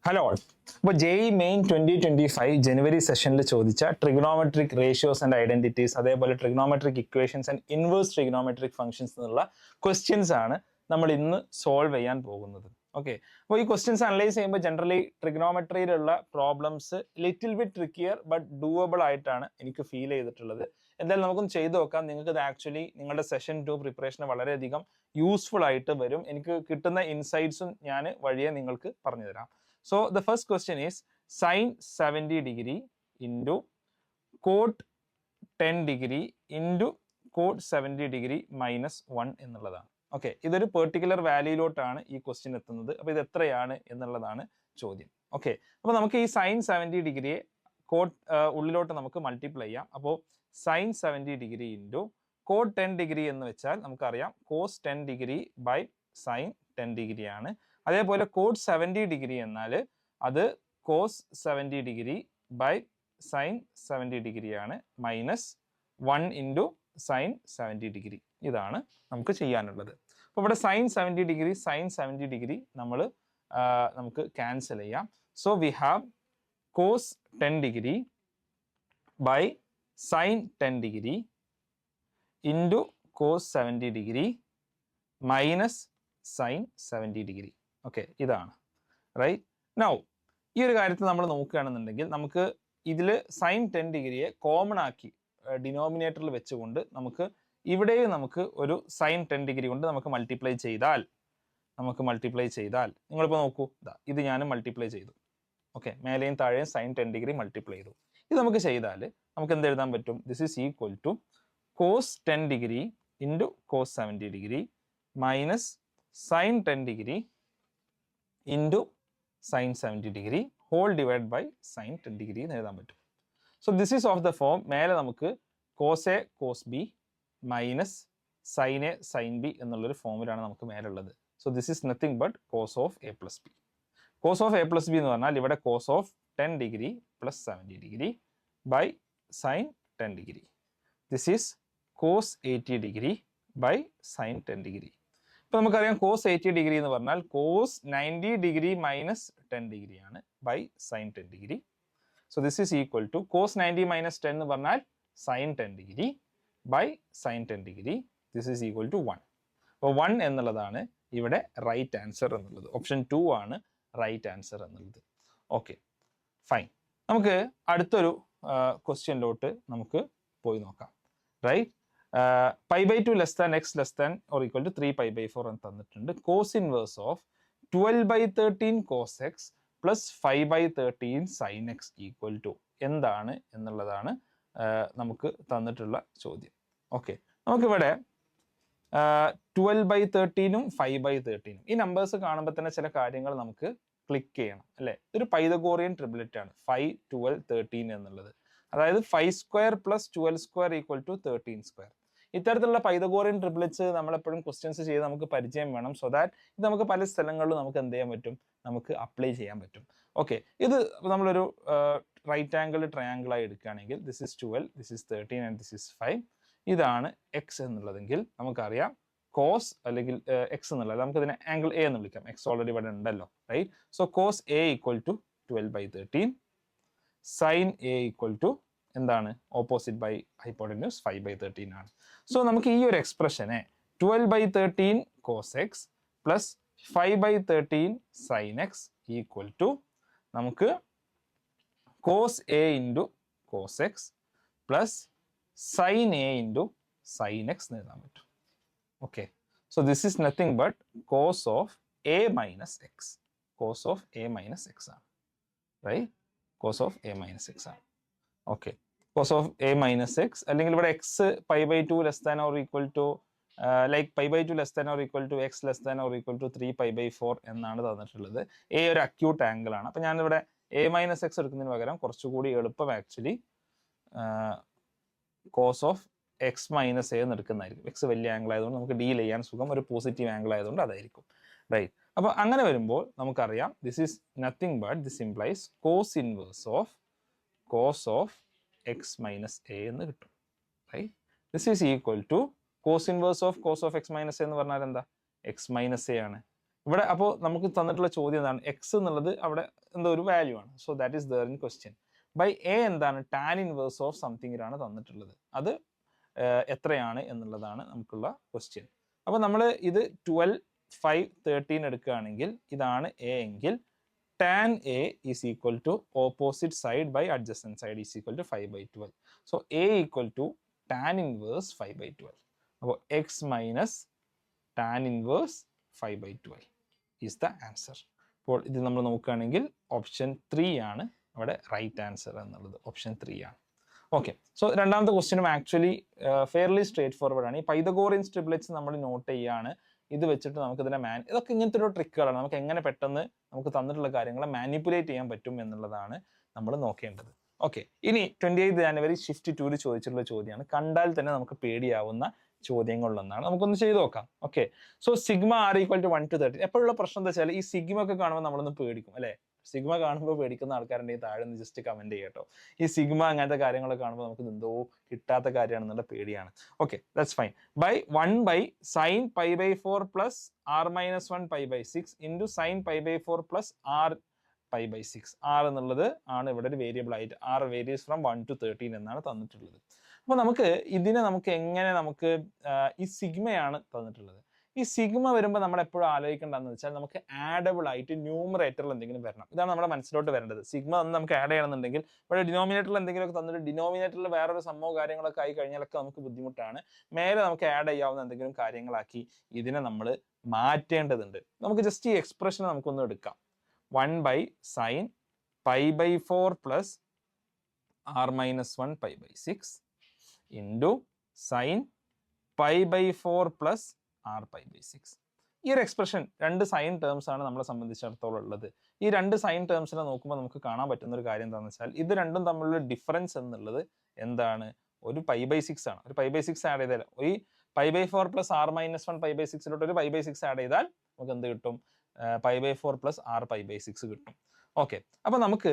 Hello all. അപ്പോൾ JEE main 2025 ജനുവരി സെഷനിൽ ചോദിച്ച ട്രിഗണോമെട്രിക് റേഷ്യോസ് ആൻഡ് ഐഡന്റിറ്റീസ്, അതേപോലെ trigonometric equations and inverse trigonometric functions എന്നുള്ള ക്വസ്റ്റ്യൻസ് ആണ് നമ്മൾ ഇന്ന് സോൾവ് ചെയ്യാൻ പോകുന്നത്. ഓക്കെ, അപ്പോൾ ഈ ക്വസ്റ്റ്യൻസ് അനലൈസ് ചെയ്യുമ്പോൾ ജനറലി ട്രിഗണോമെട്രിയിലുള്ള problems little bit trickier but doable ആയിട്ടാണ് എനിക്ക് ഫീൽ ചെയ്തിട്ടുള്ളത്. എന്തായാലും നമുക്കൊന്ന് ചെയ്തു നോക്കാം. നിങ്ങൾക്ക് ഇത് ആക്ച്വലി നിങ്ങളുടെ സെഷൻ 2 പ്രിപ്പറേഷന് വളരെയധികം യൂസ്ഫുൾ ആയിട്ട് വരും. എനിക്ക് കിട്ടുന്ന ഇൻസൈറ്റ്സും ഞാൻ വഴിയെ നിങ്ങൾക്ക് പറഞ്ഞു തരാം. So the first question is sin 70 degree into cot 10 degree into cot 70 degree minus 1 എന്നുള്ളതാണ്. ഓക്കെ, ഇതൊരു പെർട്ടിക്കുലർ വാല്യൂയിലോട്ടാണ് ഈ ക്വസ്റ്റ്യൻ എത്തുന്നത്. അപ്പോൾ ഇത് എത്രയാണ് എന്നുള്ളതാണ് ചോദ്യം. ഓക്കെ, അപ്പോൾ നമുക്ക് ഈ സൈൻ 70 ഡിഗ്രിയെ കോട്ട് ഉള്ളിലോട്ട് നമുക്ക് മൾട്ടിപ്ലൈ ചെയ്യാം. അപ്പോൾ sine 70 degree into cot 10 degree എന്ന് വെച്ചാൽ നമുക്കറിയാം cos 10 degree by sine 10 degree ആണ്. അതേപോലെ കോട്ട് 70 ഡിഗ്രി എന്നാൽ അത് cos 70 degree by sine 70 degree ആണ്, മൈനസ് 1 ഇൻറ്റു സൈൻ 70 ഡിഗ്രി. ഇതാണ് നമുക്ക് ചെയ്യാനുള്ളത്. അപ്പോൾ ഇവിടെ സൈൻ 70 ഡിഗ്രി സൈൻ 70 ഡിഗ്രി നമുക്ക് ക്യാൻസൽ ചെയ്യാം. So we have cos 10 degree by sine 10 degree into cos 70 degree minus sign 70 degree. Okay, ഇതാണ് റൈറ്റ്. നൗ ഈ ഒരു കാര്യത്തിൽ നമ്മൾ നോക്കുകയാണെന്നുണ്ടെങ്കിൽ നമുക്ക് ഇതിൽ സൈൻ 10 ഡിഗ്രിയെ കോമൺ ആക്കി ഡിനോമിനേറ്ററിൽ വെച്ചുകൊണ്ട് നമുക്ക് ഇവിടെയും നമുക്ക് ഒരു സൈൻ 10 ഡിഗ്രി കൊണ്ട് നമുക്ക് മൾട്ടിപ്ലൈ ചെയ്താൽ നിങ്ങളിപ്പോൾ നോക്കൂ, ഇത് ഞാൻ മൾട്ടിപ്ലൈ ചെയ്തു. ഓക്കെ, മേലെയും താഴെയും സൈൻ 10 ഡിഗ്രി മൾട്ടിപ്ലൈ ചെയ്തു. ഇത് നമുക്ക് ചെയ്താൽ നമുക്ക് എന്ത് എഴുതാൻ പറ്റും? This is equal to cos 10 degree into cos 70 degree minus sine 10 degree into sine 70 degree whole divide by sine 10 degree എന്ന് എഴുതാൻ പറ്റും. So this is of the form. മേലെ നമുക്ക് cos a cos b minus sine a sine b എന്നുള്ളൊരു ഫോമിലാണ് നമുക്ക് മേലുള്ളത്. So this is nothing but cos of a plus b. Cos of a plus b എന്ന് പറഞ്ഞാൽ ഇവിടെ cos of 10 degree plus 70 degree by sine 10 degree. This is cos 80 degree by sine 10 degree. ഇപ്പോൾ നമുക്കറിയാം cos 80 degree എന്ന് പറഞ്ഞാൽ cos 90 degree minus 10 degree ആണ് by sine 10 degree. So this is equal to cos 90 minus 10 എന്ന് പറഞ്ഞാൽ sine 10 degree by sine 10 degree. This is equal to 1. അപ്പോൾ 1 എന്നുള്ളതാണ് ഇവിടെ റൈറ്റ് ആൻസർ എന്നുള്ളത്. ഓപ്ഷൻ 2 ആണ് റൈറ്റ് ആൻസർ എന്നുള്ളത്. Okay, fine. നമുക്ക് അടുത്തൊരു ക്വസ്റ്റ്യനിലോട്ട് നമുക്ക് പോയി നോക്കാം. Right, pi by 2 less than x less than or equal to 3 pi by 4 എന്ന് തന്നിട്ടുണ്ട്. Cos inverse of 12 by 13 cos x plus 5 by 13 sine x equal to എന്താണ് എന്നുള്ളതാണ് നമുക്ക് തന്നിട്ടുള്ള ചോദ്യം. ഓക്കെ, നമുക്കിവിടെ 12 ബൈ 13ഉം 5 ബൈ 13ഉം ഈ നമ്പേഴ്സ് കാണുമ്പോൾ തന്നെ ചില കാര്യങ്ങൾ നമുക്ക് ക്ലിക്ക് ചെയ്യണം അല്ലേ. ഇതൊരു പൈതഗോറിയൻ ട്രിപ്ലറ്റ് ആണ് 5, 12, 13 എന്നുള്ളത്. അതായത് 5 square plus 12 square equal to 13 square. ഇത്തരത്തിലുള്ള പൈതഗോറിയൻ ട്രിപ്ലറ്റ്സ് നമ്മളെപ്പോഴും ക്വസ്റ്റ്യൻസ് ചെയ്ത് നമുക്ക് പരിചയം വേണം. സോ ദാറ്റ് ഇത് നമുക്ക് പല സ്ഥലങ്ങളിലും നമുക്ക് എന്ത് ചെയ്യാൻ പറ്റും, നമുക്ക് അപ്ലൈ ചെയ്യാൻ പറ്റും. ഓക്കെ, ഇത് നമ്മളൊരു റൈറ്റ് ആംഗിൾ ട്രയാംഗിൾ ആയി എടുക്കുകയാണെങ്കിൽ this is 12, this is 13 and this is 5. ഇതാണ് എക്സ് എന്നുള്ളതെങ്കിൽ നമുക്കറിയാം കോസ് അല്ലെങ്കിൽ എക്സ് എന്നുള്ളത് നമുക്കിതിനെ ആംഗിൾ എ എന്ന് വിളിക്കാം. എക്സ് ഓൾറെഡി ഇവിടെ ഉണ്ടല്ലോ, right. So cos a equal to 12 by 13, sine a equal to എന്താണ് ഓപ്പോസിറ്റ് ബൈ ഹൈപ്പോട്ടന്യൂസ് 5 ബൈ 13 ആണ്. സോ നമുക്ക് ഈ ഒരു എക്സ്പ്രഷനെ 12 by 13 cos x plus 5 by 13 sine x equal to നമുക്ക് cos a into cos x plus sine a into sine x എന്ന് എഴുതാൻ പറ്റും. Okay, so this is nothing but cos of a minus x. Cos of a minus x ആണ്, right. Cos of a minus x ആണ്. Okay, cos of a minus x അല്ലെങ്കിൽ ഇവിടെ x pi by 2 less than or equal to like pi by 2 less than or equal to x less than or equal to 3 pi by 4 എന്നാണ് തന്നിട്ടുള്ളത്. A ഒരു acute angle ആണ്. അപ്പം ഞാനിവിടെ A minus X എടുക്കുന്നതിന് പകരം കുറച്ചുകൂടി എളുപ്പം actually cos of x minus a എന്ന് എടുക്കുന്നതായിരിക്കും. എക്സ് വലിയ ആംഗിൾ ആയതുകൊണ്ട് നമുക്ക് ഡീൽ ചെയ്യാൻ സുഖം, ഒരു പോസിറ്റീവ് ആംഗിൾ ആയതുകൊണ്ട് അതായിരിക്കും, റൈറ്റ്. അപ്പോൾ അങ്ങനെ വരുമ്പോൾ നമുക്കറിയാം this is nothing but this implies cos inverse of cos of x minus a എന്ന് കിട്ടും, right. This is equal to cos inverse of cos of x minus a എന്ന് പറഞ്ഞാൽ എന്താ, എക്സ് മൈനസ് എ ആണ്. ഇവിടെ അപ്പോൾ നമുക്ക് തന്നിട്ടുള്ള ചോദ്യം എന്താണ്? എക്സ് എന്നുള്ളത് അവിടെ എന്തോ ഒരു വാല്യൂ ആണ്. So that is there in question. By a എന്താണ്? ടാൻ ഇൻവേഴ്സ് ഓഫ് സംതിങ്ങിലാണ് തന്നിട്ടുള്ളത്. അത് എത്രയാണ് എന്നുള്ളതാണ് നമുക്കുള്ള ക്വസ്റ്റ്യൻ. അപ്പോൾ നമ്മൾ ഇത് 12, 5, 13 എടുക്കുകയാണെങ്കിൽ ഇതാണ് എ എങ്കിൽ tan A is equal to opposite side by adjacent side is equal to 5/12. So A equal to tan inverse 5/12. അപ്പോൾ x minus tan inverse 5/12 is the answer. അപ്പോൾ ഇത് നമ്മൾ നോക്കുകയാണെങ്കിൽ ഓപ്ഷൻ 3 ആണ് അവിടെ റൈറ്റ് ആൻസർ എന്നുള്ളത്. ഓപ്ഷൻ 3 ആണ്. ഓക്കെ, സോ രണ്ടാമത്തെ ക്വസ്റ്റ്യനും ആക്ച്വലി ഫെയർലി സ്ട്രേറ്റ് ഫോർവേഡ് ആണ്. ഈ പൈതഗോറിയൻ ട്രിപ്ലെറ്റ്സ് നമ്മൾ നോട്ട് ചെയ്യാണ്. ഇത് വെച്ചിട്ട് നമുക്ക് ഇതിനെ ഇതൊക്കെ ഇങ്ങനത്തെ ഒരു ട്രിക്കുകളാണ്. നമുക്ക് എങ്ങനെ പെട്ടെന്ന് നമുക്ക് തന്നിട്ടുള്ള കാര്യങ്ങളെ മാനിപ്പുലേറ്റ് ചെയ്യാൻ പറ്റും എന്നുള്ളതാണ് നമ്മൾ നോക്കേണ്ടത്. ഓക്കെ, ഇനി 28 ജനുവരി ഷിഫ്റ്റ് 2 ചോദിച്ചിട്ടുള്ള ചോദ്യമാണ്. കണ്ടാൽ തന്നെ നമുക്ക് പേടിയാവുന്ന ചോദ്യങ്ങളിലൊന്നാണ്. നമുക്കൊന്ന് ചെയ്ത് നോക്കാം. Okay, so sigma r equal to 1 to 13. എപ്പോഴുള്ള പ്രശ്നം എന്താ വെച്ചാൽ ഈ സിഗ്മ ഒക്കെ കാണുമ്പോൾ നമ്മളൊന്ന് പേടിക്കും അല്ലേ? സിഗ്മ കാണുമ്പോൾ പേടിക്കുന്ന ആൾക്കാരുണ്ടെങ്കിൽ താഴെ ഒന്ന് ജസ്റ്റ് കമന്റ് ചെയ്യട്ടോ. ഈ സിഗ്മ അങ്ങനത്തെ കാര്യങ്ങളൊക്കെ കാണുമ്പോൾ നമുക്ക് എന്തോ കിട്ടാത്ത കാര്യമാണെന്നുള്ള പേടിയാണ്. Okay, that's fine. By 1/sin π/4 plus r - 1 π/6 into sin π/4 plus r π/6. r എന്നുള്ളത് ആണ് ഇവിടെ ഒരു വേരിയബിൾ ആയിട്ട്. r വേരിയസ് ഫ്രം 1 to 13 എന്നാണ് തന്നിട്ടുള്ളത്. അപ്പോൾ നമുക്ക് ഇതിനെ എങ്ങനെ ഈ സിഗ്മയാണ് തന്നിട്ടുള്ളത്. ഈ സിഗ്മ വരുമ്പോൾ നമ്മൾ എപ്പോഴും ആലോചിക്കേണ്ടതെന്ന് വെച്ചാൽ നമുക്ക് ആഡബിൾ ആയിട്ട് ന്യൂമറേറ്ററിൽ എന്തെങ്കിലും വരണം. ഇതാണ് നമ്മുടെ മനസ്സിലോട്ട് വരേണ്ടത്. സിഗ്മ നമുക്ക് ആഡ് ചെയ്യണമെന്നുണ്ടെങ്കിൽ ഇവിടെ ഡിനോമിനേറ്ററിൽ എന്തെങ്കിലുമൊക്കെ തന്നിട്ട് ഡിനോമിനേറ്ററിൽ വേറൊരു സംഭവം കാര്യങ്ങളൊക്കെ ആയി കഴിഞ്ഞാലൊക്കെ നമുക്ക് ബുദ്ധിമുട്ടാണ്. മേലെ നമുക്ക് ആഡ് ചെയ്യാവുന്ന എന്തെങ്കിലും കാര്യങ്ങളാക്കി ഇതിനെ നമ്മൾ മാറ്റേണ്ടതുണ്ട്. നമുക്ക് ജസ്റ്റ് ഈ എക്സ്പ്രഷൻ നമുക്കൊന്ന് എടുക്കാം. 1/sin π/4 plus r - 1 π/6 into sin π/4 plus r π/6. ഈ ഒരു എക്സ്പ്രഷൻ രണ്ട് സൈൻ ടേംസ് ആണ് നമ്മളെ സംബന്ധിച്ചിടത്തോളം ഉള്ളത്. ഈ രണ്ട് സൈൻ ടേംസിനെ നോക്കുമ്പോൾ നമുക്ക് കാണാൻ പറ്റുന്ന ഒരു കാര്യം എന്താണെന്ന് വെച്ചാൽ ഇത് രണ്ടും തമ്മിലുള്ള ഡിഫറൻസ് എന്നുള്ളത് എന്താണ്? ഒരു π/6 ആണ്. ഒരു π/6 ആഡ് ചെയ്താൽ ഈ π/4 പ്ലസ് r - 1 π/6 ഒരു π/6 ആഡ് ചെയ്താൽ നമുക്ക് എന്ത് കിട്ടും? π/4 പ്ലസ് r π/6 കിട്ടും. ഓക്കെ, അപ്പൊ നമുക്ക്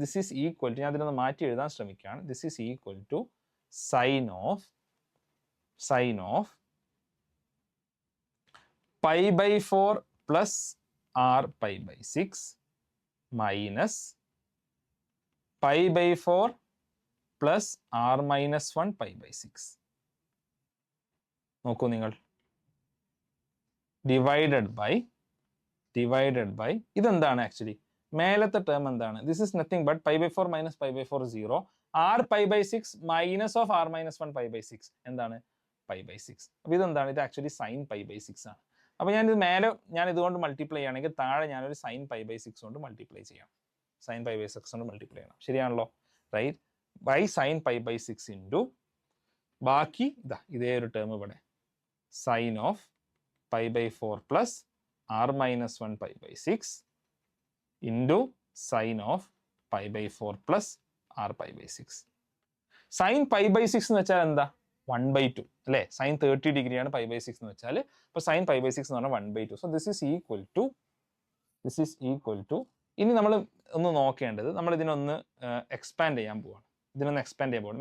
ദിസ് ഈസ് ഈക്വൽ ടു, ഞാൻ അതിനൊന്ന് മാറ്റി എഴുതാൻ ശ്രമിക്കുകയാണ്. This is equal to sine of π/4 plus r π/6 minus π/4 plus r - 1 π/6. നോക്കൂ നിങ്ങൾ, ഡിവൈഡഡ് ബൈ ഇതെന്താണ് ആക്ച്വലി? മേലത്തെ ടേം എന്താണ്? This is nothing but π/4 minus π/4 0. r π/6 minus of r - 1 π/6 എന്താണ്? π/6. അപ്പൊ ഇതെന്താണ്? ഇത് ആക്ച്വലി സൈൻ π/6 ആണ്. അപ്പൊ ഞാൻ ഇതുകൊണ്ട് മൾട്ടിപ്ലൈ ചെയ്യുകയാണെങ്കിൽ താഴെ ഞാനൊരു സൈൻ π/6 കൊണ്ട് മൾട്ടിപ്ലൈ ചെയ്യാം. സൈൻ π/6 കൊണ്ട് മൾട്ടിപ്ലൈ ചെയ്യണം. ശരിയാണല്ലോ? റൈറ്റ്. ബൈ സൈൻ π/6 ഇൻറ്റു ബാക്കി ഇതേ ഒരു ടേം ഇവിടെ sine of π/4 plus r - 1 π/6 into sine of π/4 plus r π/6. Sine π/6 എന്ന് വെച്ചാൽ എന്താ? 1/2 അല്ലേ? സൈൻ 30 ഡിഗ്രിയാണ് π/6 എന്ന് വെച്ചാൽ. അപ്പോൾ സൈൻ π/6 എന്ന് പറഞ്ഞാൽ 1/2. So this is equal to ഇനി നമ്മൾ ഒന്ന് നോക്കേണ്ടത്, നമ്മൾ ഇതിനൊന്ന് എക്സ്പാൻഡ് ചെയ്യാൻ പോവാണ്.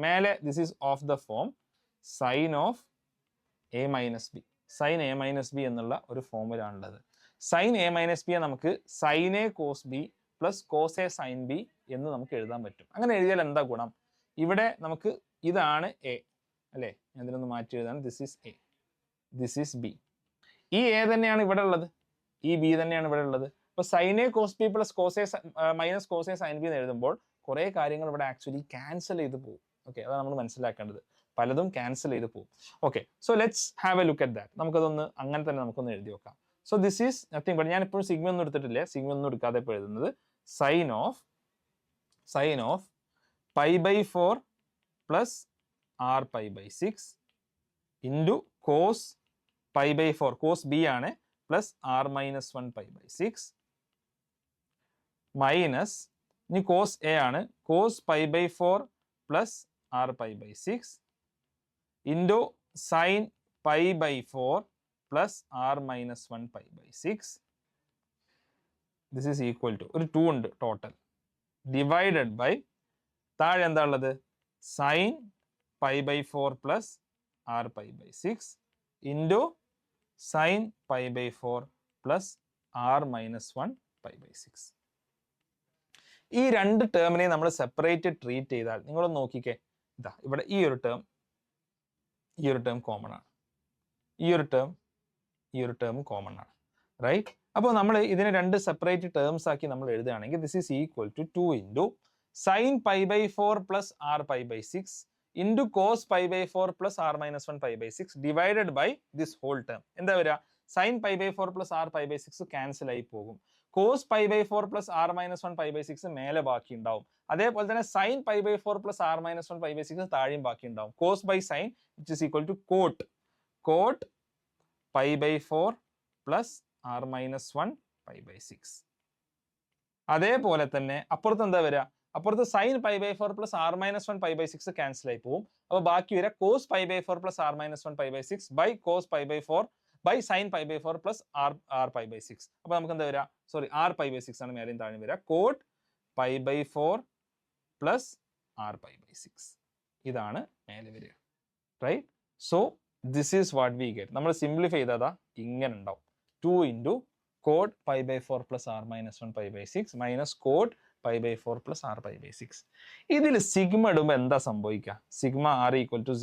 മേലെ this is of the form sine of a minus b. Sine a minus b എന്നുള്ള ഒരു ഫോമുല ആണുള്ളത്. സൈൻ a മൈനസ് ബിയെ നമുക്ക് sine a cos b plus cos a sine b എന്ന് നമുക്ക് എഴുതാൻ പറ്റും. അങ്ങനെ എഴുതിയാൽ എന്താ ഗുണം? ഇവിടെ നമുക്ക് ഇതാണ് എ അല്ലേ? ഞാൻ ഇതിനൊന്ന് മാറ്റി എഴുതാണ്. This is a, this is b. ഈ എ തന്നെയാണ് ഇവിടെ ഉള്ളത്, ഈ ബി തന്നെയാണ് ഇവിടെ ഉള്ളത്. അപ്പോൾ sine a cos b plus minus cos a sine b എന്ന് എഴുതുമ്പോൾ കുറേ കാര്യങ്ങൾ ഇവിടെ ആക്ച്വലി ക്യാൻസൽ ചെയ്ത് പോകും. ഓക്കെ, അതാണ് നമ്മൾ മനസ്സിലാക്കേണ്ടത്. പലതും ക്യാൻസൽ ചെയ്ത് പോകും. Okay, so let's have A look at that. നമുക്കതൊന്ന് അങ്ങനെ തന്നെ നമുക്കൊന്ന് എഴുതി നോക്കാം. So this is nothing but, ഞാൻ ഇപ്പോഴും സിഗ്മ ഒന്നും എടുത്തിട്ടില്ല, സിഗ്മ ഒന്നും എടുക്കാതെ ഇപ്പോൾ എഴുതുന്നത് sine of π/4 plus r π/6 into cos π/4, cos b ആണ്, പ്ലസ് r - 1 π/6 മൈനസ് ഇനി കോസ് എ ആണ്, cos π/4 plus r π/6 into sine π/4 plus r - 1 π/6. This is equal to ഒരു 2 ഉണ്ട് ടോട്ടൽ, ഡിവൈഡഡ് ബൈ താഴെ എന്താ ഉള്ളത്? Sine π/4 plus r π/6 into sine π/4 plus r minus 1 pi by 6. ഈ രണ്ട് ടേമിനെ നമ്മൾ സെപ്പറേറ്റ് ട്രീറ്റ് ചെയ്താൽ നിങ്ങളൊന്ന് നോക്കിക്കേ, ഇതാ ഇവിടെ ഈ ഒരു ടേം കോമൺ ആണ്, ഈ ഒരു ടേം കോമൺ ആണ്, റൈറ്റ്? അപ്പോൾ നമ്മൾ ഇതിനെ രണ്ട് സെപ്പറേറ്റ് ടേംസ് ആക്കി നമ്മൾ എഴുതുകയാണെങ്കിൽ this is equal to 2 into sine pi by 4 plus r pi by 6 into cos pi by 4 plus r minus 1 pi by 6 divided by this whole term. എന്താ വരിക? Sine pi by 4 plus r pi by 6 cancel ആയി പോകും. Cos pi by 4 plus r minus 1 pi by 6 മേലെ ബാക്കി ഉണ്ടാവും. അതേപോലെ തന്നെ sine pi by 4 plus r minus 1 pi by 6 താഴെയും ബാക്കി ഉണ്ടാവും. Cos by sine which is equal to cot pi by 4 plus r minus 1 pi by 6. അതേപോലെ തന്നെ അപ്പുറത്ത് എന്താ വരിക? അപ്പുറത്ത് sine pi by 4 plus r minus 1 pi by 6 cancel ആയി പോകും. അപ്പോൾ ബാക്കി വരിക cos pi by 4 plus r minus 1 pi by 6 by cos pi by 4 by sine pi by 4 plus r pi by 6. അപ്പോൾ നമുക്ക് എന്താ വരിക? സോറി, ആർ പൈ ബൈ 6 ആണ് മേലെയും താഴെ വരിക. Cot pi by 4 plus r pi by 6 ഇതാണ് മേലെ വരിക, right? So this is what we get. നമ്മൾ സിംപ്ലിഫൈ ചെയ്താൽ ഇങ്ങനെ ഉണ്ടാവും. 2 into cot pi by 4 plus r minus 1 pi by 6 minus cot pi by 4 plus r pi by 6. ഇതിൽ sigma ഇടുമ്പോൾ എന്താ സംഭവിക്കുക? Sigma r equal to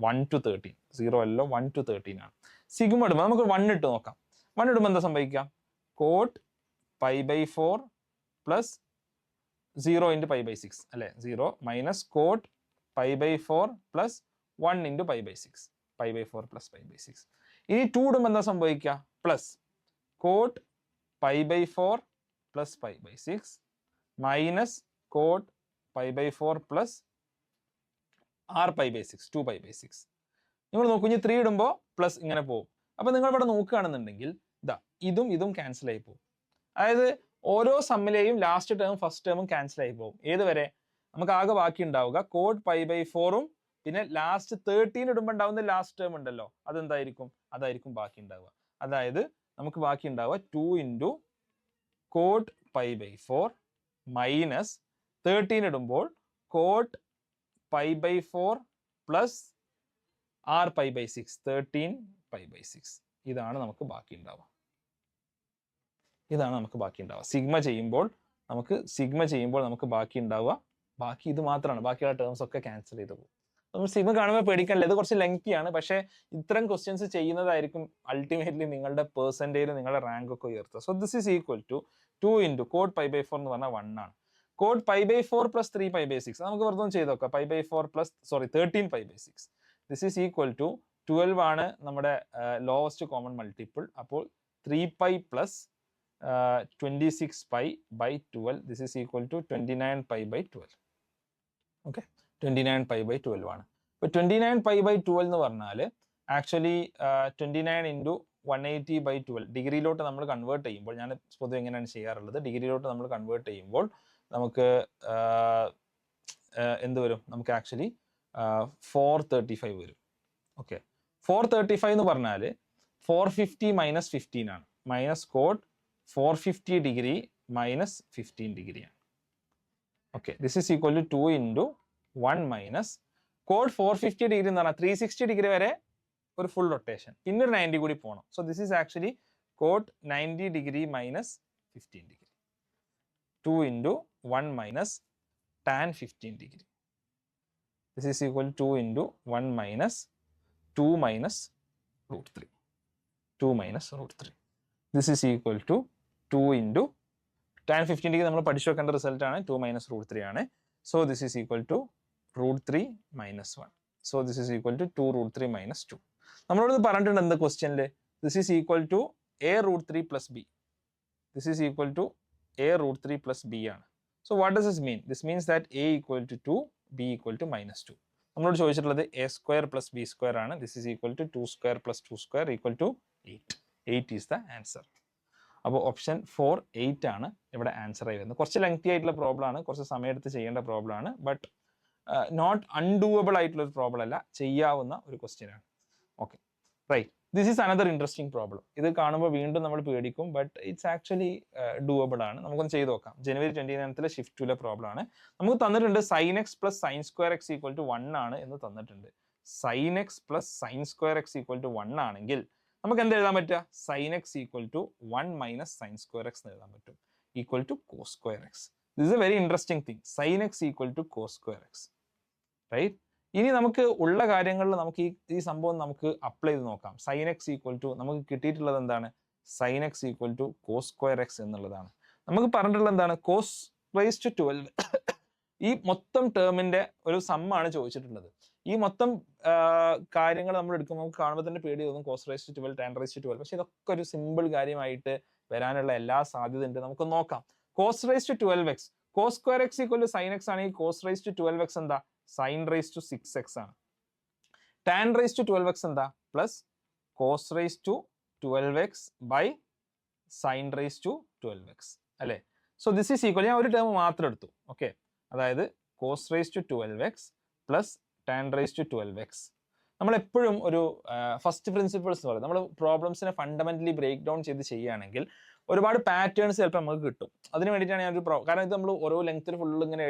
1 to 13. 0 അല്ലോ, 1 to 13 ആണ്. സിഗ്മ ഇടുമ്പോൾ നമുക്ക് 1 ഇട്ട് നോക്കാം. 1 ഇടുമ്പോൾ എന്താ സംഭവിക്കുക? Cot pi by 4 plus 0 into pi by 6 അല്ലെ, 0 minus cot pi by 4 plus 1 into pi by 6, pi by 4 plus pi by 6. ഇനി 2 ഇടുമ്പോൾ എന്താ സംഭവിക്കുക? Plus cot pi by 4 plus pi by 6 minus cot pi by 4 plus r pi by 6, 2 pi by 6. നിങ്ങൾ നോക്കൂ, ഇനി 3 ഇടുമ്പോൾ plus ഇങ്ങനെ പോകും. അപ്പൊ നിങ്ങൾ ഇവിടെ നോക്കുകയാണെന്നുണ്ടെങ്കിൽ ഇതാ ഇതും ക്യാൻസൽ ആയി പോകും. അതായത് ഓരോ സമ്മിലെയും ലാസ്റ്റ് ടേം ഫസ്റ്റ് ടേമും ക്യാൻസൽ ആയി പോകും. ഏതുവരെ? നമുക്ക് ആകെ ബാക്കി ഉണ്ടാവുക കോട്ട് പൈ ബൈ 4ഉം പിന്നെ ലാസ്റ്റ് 13 ഇടുമ്പോൾ ഉണ്ടാവുന്ന ലാസ്റ്റ് ടേം ഉണ്ടല്ലോ, അതായിരിക്കും ബാക്കി ഉണ്ടാവുക. അതായത് നമുക്ക് ബാക്കി ഉണ്ടാവുക 2 into cot pi by 4 minus 13 ഇടുമ്പോൾ cot pi by 4 plus r pi by 6, 13 pi by 6. ഇതാണ് നമുക്ക് ബാക്കി ഉണ്ടാവുക. സിഗ്മ ചെയ്യുമ്പോൾ നമുക്ക് ബാക്കി ഉണ്ടാവുക ബാക്കി ഇത് മാത്രമാണ്. ബാക്കിയുള്ള ടേംസ് ഒക്കെ ക്യാൻസൽ ചെയ്ത് പോകും. നമ്മൾ സിഗ്മ കാണുമ്പോൾ പേടിക്കണില്ല, ഇത് കുറച്ച് ലെങ്തിയാണ്. പക്ഷേ ഇത്തരം ക്വസ്റ്റ്യൻസ് ചെയ്യുന്നതായിരിക്കും അൾട്ടിമേറ്റ്ലി നിങ്ങളുടെ പെർസെൻറ്റേജ്, നിങ്ങളുടെ റാങ്ക് ഒക്കെ ഉയർത്തുക. So this is equal to 2 into cot pi by 4 എന്ന് പറഞ്ഞാൽ 1 ആണ്. Cot pi by 4 plus 3 pi by 6 നമുക്ക് വെറുതെ ചെയ്ത് നോക്കാം. Pi by 4 plus 13 pi by 6. This is equal to 12 ആണ് നമ്മുടെ ലോവസ്റ്റ് കോമൺ മൾട്ടിപ്പിൾ. അപ്പോൾ 3 pi plus 26 pi by 12. This is equal to 29 pi by 12. Okay, 29 pi by 12 ആണ്. ഇപ്പോൾ 29 pi by 12 എന്ന് പറഞ്ഞാൽ ആക്ച്വലി 29 ഇൻറ്റു 180 ബൈ 12 ഡിഗ്രിയിലോട്ട് നമ്മൾ കൺവേർട്ട് ചെയ്യുമ്പോൾ, ഞാൻ പൊതുവെ എങ്ങനെയാണ് ചെയ്യാറുള്ളത്, ഡിഗ്രിയിലോട്ട് നമ്മൾ കൺവേർട്ട് ചെയ്യുമ്പോൾ നമുക്ക് എന്ത് വരും? നമുക്ക് ആക്ച്വലി 435 വരും. ഓക്കെ, 435 എന്ന് പറഞ്ഞാൽ 450 മൈനസ് 15 ആണ്. മൈനസ് കോട്ട് 450 ഡിഗ്രി മൈനസ് 15 ഡിഗ്രിയാണ്. Okay, this is equal to 2 into 1 minus cot 450 degree എന്ന് പറഞ്ഞാൽ 360 ഡിഗ്രി വരെ ഒരു ഫുൾ റൊട്ടേഷൻ, പിന്നെ ഒരു 90 കൂടി പോകണം. So this is actually cot 90 degree minus 15 degree. 2 into 1 minus tan 15 degree. This is equal 2 into 1 minus 2 minus root 3. 2 minus root 3. This is equal to 2 into tan 15 degree നമ്മൾ പഠിച്ചു വെക്കേണ്ട result ആണ്. 2 minus root 3 ആണ്. So this is equal to root 3 minus 1. So this is equal to 2 root 3 minus 2. നമ്മളോട് പറഞ്ഞിട്ടുണ്ട് എന്ത് ക്വസ്റ്റ്യനിൽ? This is equal to a root 3 plus b. This is equal to a root 3 plus b ആണ്. So what does this mean? This means that a equal to 2, b equal to minus 2. നമ്മളോട് ചോദിച്ചിട്ടുള്ളത് a square plus b square ആണ്. This is equal to 2 square plus 2 square equal to 8. 8 is the answer. അപ്പോൾ option 4 8 ആണ് ഇവിടെ answer ആയി വരുന്നത്. കുറച്ച് lengthy ആയിട്ടുള്ള പ്രോബ്ലം ആണ്, കുറച്ച് സമയമെടുത്ത് ചെയ്യേണ്ട പ്രോബ്ലം ആണ്. ബട്ട് നോട്ട് അൺഡൂവബിൾ ആയിട്ടുള്ള ഒരു പ്രോബ്ലം അല്ല, ചെയ്യാവുന്ന ഒരു ക്വസ്റ്റ്യൻ ആണ്. Okay, right. This is another interesting problem. ഇത് കാണുമ്പോൾ വീണ്ടും നമ്മൾ പേടിക്കും, ബട്ട് ഇറ്റ്സ് ആക്ച്വലി ഡൂവബിൾ ആണ്. നമുക്കൊന്ന് ചെയ്ത് നോക്കാം. ജനുവരി 29 ഷിഫ്റ്റ് 2 പ്രോബ്ലം ആണ്. നമുക്ക് തന്നിട്ടുണ്ട് sine x plus sine square x equal to 1 ആണ് എന്ന് തന്നിട്ടുണ്ട്. Sine x plus sine square x equal to 1 ആണെങ്കിൽ നമുക്ക് എന്ത് എഴുതാൻ പറ്റുക? Sine x equal to 1 minus sine square x എന്ന് എഴുതാൻ പറ്റും, equal to cos square x. This is a very interesting thing. Sine x equal to cos square x, right? ഇനി നമുക്ക് ഉള്ള കാര്യങ്ങളിൽ നമുക്ക് ഈ സംഭവം നമുക്ക് അപ്ലൈ ചെയ്ത് നോക്കാം. സൈൻ എക്സ് ഈക്വൽ ടു നമുക്ക് കിട്ടിയിട്ടുള്ളത് എന്താണ്? Sine x equal to cos square x എന്നുള്ളതാണ്. നമുക്ക് പറഞ്ഞിട്ടുള്ളത് എന്താണ്? കോസ് റൈസ് ടു 12 ഈ മൊത്തം ടേമിന്റെ ഒരു സമ്മാണ് ചോദിച്ചിട്ടുള്ളത്. ഈ മൊത്തം കാര്യങ്ങൾ നമ്മൾ എടുക്കുമ്പോൾ നമുക്ക് കാണുമ്പോൾ തന്നെ പേടി തോന്നും, cos raise to 12, tan raise to 12. പക്ഷെ ഇതൊക്കെ ഒരു സിമ്പിൾ കാര്യമായിട്ട് വരാനുള്ള എല്ലാ സാധ്യത ഉണ്ട്. നമുക്ക് നോക്കാം. Cos raise to 12x, cos square x equal to sine x ആണെങ്കിൽ കോസ് റൈസ് ടു 12x എന്താ? സൈൻ റൈസ് ടു 6x ആണ്. ടാൻ റൈസ് ടു 12x എന്താ? Plus cos raise to 12x by sine raise to 12x അല്ലേ? So this is equal, ഞാൻ ഒരു term മാത്രം എടുത്തു, okay? അതായത് cos raise to 12x plus tan raise to 12x. നമ്മൾ എപ്പോഴും ഒരു ഫസ്റ്റ് പ്രിൻസിപ്പിൾസ് എന്ന് പറയും, നമ്മൾ പ്രോബ്ലംസിനെ ഫണ്ടമെന്റലി ബ്രേക്ക് ഡൗൺ ചെയ്ത് ചെയ്യുകയാണെങ്കിൽ ഒരുപാട് പാറ്റേൺസ് ചിലപ്പോൾ നമുക്ക് കിട്ടും. അതിന് വേണ്ടിയിട്ടാണ് ഞാനൊരു കാരണം ഇത് നമ്മൾ ഓരോ ലെങ്ത്തിൽ ഫുള്ള് ഇങ്ങനെ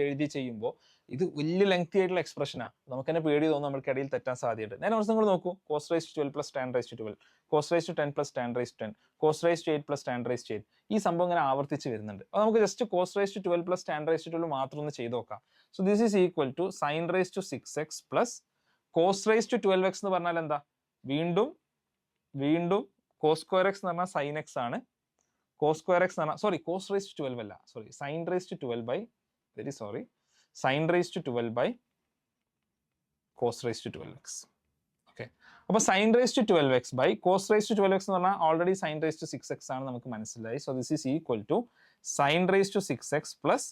എഴുതി ചെയ്യുമ്പോൾ ഇത് വലിയ ലെങ്തി ആയിട്ടുള്ള എക്സ്പ്രഷനാണ്. നമുക്ക് തന്നെ പേടി തോന്നും, നമുക്ക് ഇടയിൽ തെറ്റാൻ സാധ്യതയുണ്ട്. നേരെ മറിച്ച് നിങ്ങൾ നോക്കൂ, cos raise to 12 plus tan raise to 12, cos raise to 10 plus tan raise to 10, cos raise to 8 plus tan raise to 8. ഈ സംഭവം ഇങ്ങനെ ആവർത്തിച്ച് വരുന്നുണ്ട്. അപ്പോൾ നമുക്ക് just cos raise to 12 plus tan raise to 12 മാത്രം ഒന്ന് ചെയ്ത് നോക്കാം. So this is equal to sine raise to 6x plus cos raise to 12x എന്ന് പറഞ്ഞാൽ എന്താ? വീണ്ടും കോസ് സ്ക്വയർ എക്സ് എന്ന് പറഞ്ഞാൽ സൈൻ എക്സ് ആണ്. കോസ് സ്ക്വയർ എക്സ് എന്ന് പറഞ്ഞാൽ കോസ് റൈസ് ടു 12 അല്ല, sine raise to 12 by sine raise to 12 by cos raise to 12x. Okay, അപ്പോൾ sine raise to 12x by cos raise to 12x എന്ന് പറഞ്ഞാൽ already sign raise to 6x ആണ്, നമുക്ക് മനസ്സിലായി. So this is equal to sine raise to 6x plus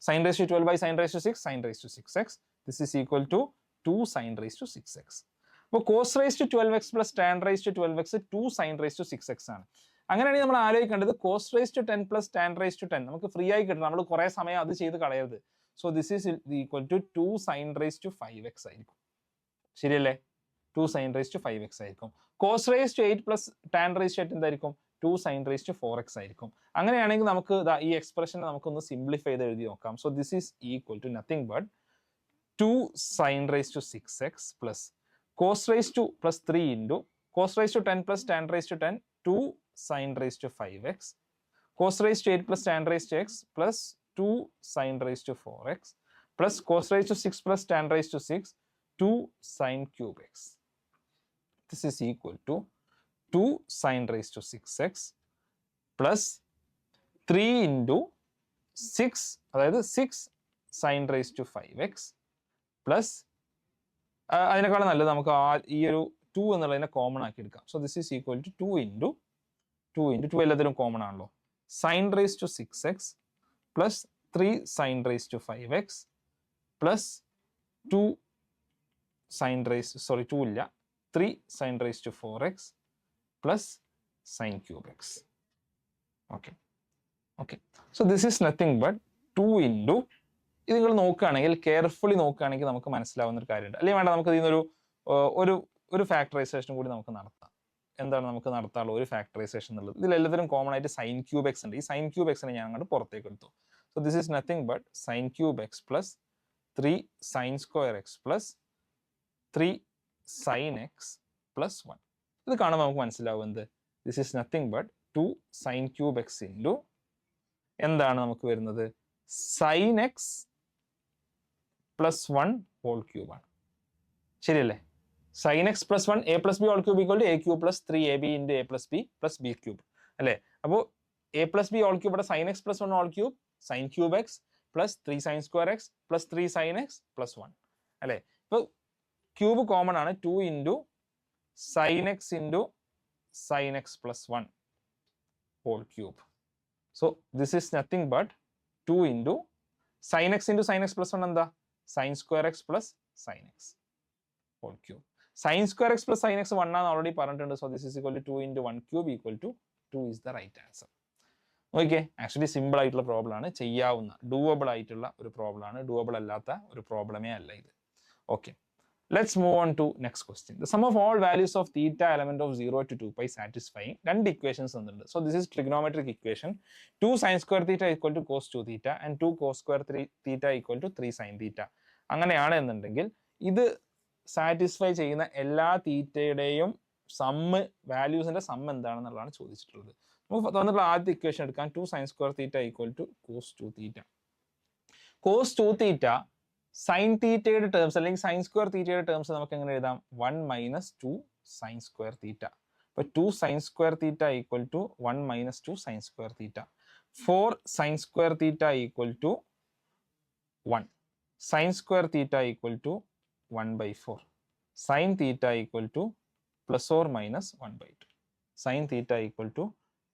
sine raise to 12 by sine raise to 6, sine raise to 6x. This is equal to 2 sine raise to 6x. അപ്പോൾ cos raise to 12x plus tan raise to 12x 2 sine raise to 6x ആണ്. അങ്ങനെയാണെങ്കിൽ നമ്മൾ ആലോചിക്കേണ്ടത് cos raise to 10 plus tan raise to 10 നമുക്ക് free ആയി കിട്ടണം. നമ്മൾ കുറേ സമയം അത് ചെയ്ത് കളയരുത്. So this is equal to 2 sine raise to 5x ആയിരിക്കും. ശരിയല്ലേ? 2 സൈൻ റൈസ് ടു 5x ആയിരിക്കും. Cos raise to 8 plus tan raise to 8 എന്തായിരിക്കും? 2 സൈൻ റൈസ് ടു 4x ആയിരിക്കും. അങ്ങനെയാണെങ്കിൽ നമുക്ക് ഈ എക്സ്പ്രഷൻ നമുക്കൊന്ന് സിംപ്ലിഫൈ ചെയ്ത് എഴുതി നോക്കാം. So this is equal to nothing but 2 sine raise to 6x plus cos raise to plus 3 into cos raise to 10 plus tan raise to 10, 2 sin raised to 5x, cos raised to 8 plus tan raised to x plus 2 sin raised to 4x plus cos raised to 6 plus tan raised to 6, 2 sin cube x. This is equal to 2 sin raised to 6x plus 3 into 6, അതായത് 6 sin raised to 5x plus അതിനേക്കാളും നല്ലത് നമുക്ക് ഈ ഒരു 2 എന്നുള്ളതിനെ common ആക്കി എടുക്കാം. So this is equal to 2 into 2 എല്ലാത്തിലും കോമൺ ആണല്ലോ. Sine raise to 6x plus 3 sine raise to 5x plus 2 sine raise 2 ഇല്ല 3 sine raise to 4x plus sine cube x. Okay so this is nothing but 2 into ഇത് നിങ്ങൾ നോക്കുകയാണെങ്കിൽ carefully നോക്കുകയാണെങ്കിൽ നമുക്ക് മനസ്സിലാവുന്ന ഒരു കാര്യമുണ്ട്. അല്ലെങ്കിൽ വേണ്ട, നമുക്ക് ഇതിൽ നിന്നൊരു ഒരു ഫാക്ടറൈസേഷൻ കൂടി നമുക്ക് നടത്താം. എന്താണ് നമുക്ക് നടത്താനുള്ള ഒരു ഫാക്ടറൈസേഷൻ എന്നുള്ളത്? ഇതിലെല്ലാത്തിനും കോമൺ ആയിട്ട് സൈൻ ക്യൂബ് എക്സ് ഉണ്ട്. ഈ സൈൻ ക്യൂബ് എക്സിനെ ഞാൻ അങ്ങോട്ട് പുറത്തേക്ക് എടുത്തു. So this is nothing but sine cube x plus 3 sine square x plus 3 sine x plus 1. ഇത് കാണുമ്പോൾ നമുക്ക് മനസ്സിലാവും എന്ത്? This is nothing but 2 sine cube x into എന്താണ് നമുക്ക് വരുന്നത്? Sine x plus 1 whole cube ആണ്. ശരിയല്ലേ? Sine x plus 1 a plus b whole cube equal to a cube plus 3ab into a plus b cube അല്ലേ? അപ്പോൾ a plus b whole cube ഇവിടെ sine x plus 1 whole cube sine cube x plus 3 sine square x plus 3 sine x plus 1 അല്ലേ? ഇപ്പോൾ cube common ആണ്. 2 into sine x into sine x plus 1 whole cube. So this is nothing but 2 into sine x plus 1 എന്താ? Sign square x plus sine x whole cube. Sine square x plus sine x 1 ആണ് already പറഞ്ഞിട്ടുണ്ട്. So this is equal to 2 into 1 cube equal to 2 is the right answer. Okay, actually simple ആയിട്ടുള്ള problem ആണ്, ചെയ്യാവുന്ന ഡൂവബിൾ ആയിട്ടുള്ള ഒരു problem ആണ്, ഡൂവബിൾ അല്ലാത്ത ഒരു പ്രോബ്ലമേ അല്ല ഇത്. Okay, let's move on to next question. The sum of all values of theta element of 0 to 2π satisfying. രണ്ട് ഇക്വേഷൻസ് തന്നിട്ടുണ്ട്. So this is trigonometric equation. 2 sin square theta equal to cos 2 theta and 2 cos square theta equal to 3 sin theta. അങ്ങനെയാണ് എന്നുണ്ടെങ്കിൽ ഇത് satisfy ചെയ്യുന്ന എല്ലാ തീറ്റയുടെയും sum വാല്യൂസിന്റെ some എന്താണെന്നുള്ളതാണ് ചോദിച്ചിട്ടുള്ളത്. നമുക്ക് തന്നിട്ടുള്ള ആദ്യത്തെ ഇക്വേഷൻ എടുക്കാം. 2 sin square theta equal to cos 2 theta. cos 2 theta sin തീറ്റയുടെ ടേംസ് അല്ലെങ്കിൽ sin square തീറ്റയുടെ ടേംസ് നമുക്ക് എങ്ങനെ എഴുതാം? 1 minus 2 sin square theta. അപ്പോൾ 2 sin square theta equal to 1 minus 2 sin square theta. 4 sin square theta equal to 1. Sin square theta equal to 1 by 4. Sin theta equal to plus or minus 1 by 2. Sin theta equal to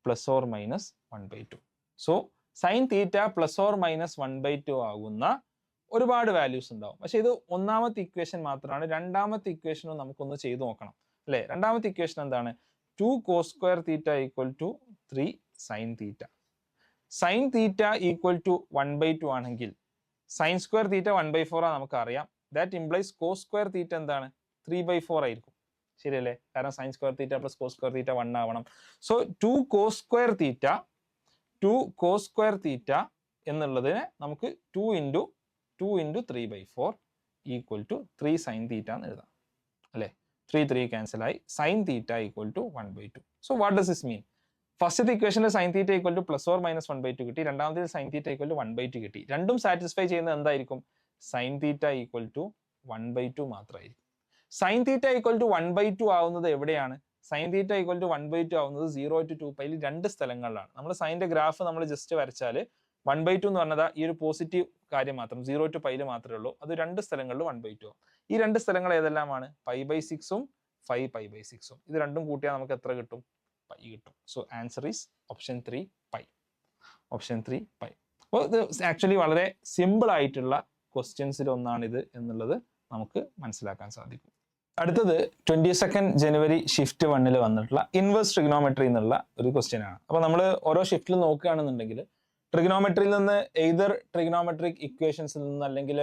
plus or minus 1 by 2. So, sin theta plus or minus 1 by 2 ആകുന്ന ഒരുപാട് values ഉണ്ടാവും. പക്ഷെ ഇത് ഒന്നാമത്തെ equation മാത്രമാണ്. രണ്ടാമത്തെ ഇക്വേഷനും നമുക്കൊന്ന് ചെയ്തു നോക്കണം അല്ലേ? രണ്ടാമത്തെ ഇക്വേഷൻ എന്താണ്? 2 cos square theta equal to 3 sin theta. Sin theta equal to 1 by 2 ആണെങ്കിൽ sin square theta 1 by 4 ആണ് നമുക്കറിയാം. That implies cos square theta എന്താണ്? 3 by 4 ആയിരിക്കും. ശരിയല്ലേ? കാരണം sin square theta plus cos square theta 1 ആവണം. So 2 cos square theta എന്നുള്ളതിനെ നമുക്ക് 2 into 3 by 4 equal to 3 sin theta എന്ന് എഴുതാം അല്ലേ? 3 cancel ആയി. sin theta equal to 1 by 2. So what does this mean? ഫസ്റ്റത്തെ ഇക്വേഷനിൽ sin theta equal to plus or minus 1 by 2 കിട്ടി. രണ്ടാമത്തേത് sin theta equal to 1 by 2 കിട്ടി. രണ്ടും സാറ്റിസ്ഫൈ ചെയ്യുന്നത് എന്തായിരിക്കും? sin theta equal to 1 by 2 മാത്രമായിരിക്കും. sin theta equal to 1 by 2 ആവുന്നത് എവിടെയാണ്? sin theta equal to 1 by 2 ആവുന്നത് 0 to 2 പൈയിൽ രണ്ട് സ്ഥലങ്ങളിലാണ്. നമ്മൾ സൈൻ്റെ ഗ്രാഫ് നമ്മൾ ജസ്റ്റ് വരച്ചാൽ 1 by 2 എന്ന് പറഞ്ഞത് ഈ ഒരു പോസിറ്റീവ് കാര്യം മാത്രം 0 to പൈയിൽ മാത്രമേ ഉള്ളൂ. അത് രണ്ട് സ്ഥലങ്ങളിൽ 1 by 2 ആവും. ഈ രണ്ട് സ്ഥലങ്ങൾ ഏതെല്ലാമാണ്? പൈ ബൈ 6ഉം 5 പൈ ബൈ 6ഉം. ഇത് രണ്ടും കൂട്ടിയാൽ നമുക്ക് എത്ര കിട്ടും? പൈ കിട്ടും. So answer is option 3 pi. Option 3 pi. അപ്പോൾ ഇത് ആക്ച്വലി വളരെ സിമ്പിൾ ആയിട്ടുള്ള ക്വസ്റ്റ്യൻസിൽ ഒന്നാണിത് എന്നുള്ളത് നമുക്ക് മനസ്സിലാക്കാൻ സാധിക്കും. അടുത്തത് 22 ജനുവരി ഷിഫ്റ്റ് 1 വന്നിട്ടുള്ള ഇൻവേഴ്സ് ട്രിഗണോമെട്രി എന്നുള്ള ഒരു ക്വസ്റ്റ്യൻ ആണ്. അപ്പോൾ നമ്മൾ ഓരോ ഷിഫ്റ്റിൽ നോക്കുകയാണെന്നുണ്ടെങ്കിൽ ട്രിഗണോമെട്രിയിൽ നിന്ന് എയ്തർ ട്രിഗണോമെട്രിക് ഇക്വേഷൻസിൽ നിന്ന് അല്ലെങ്കിൽ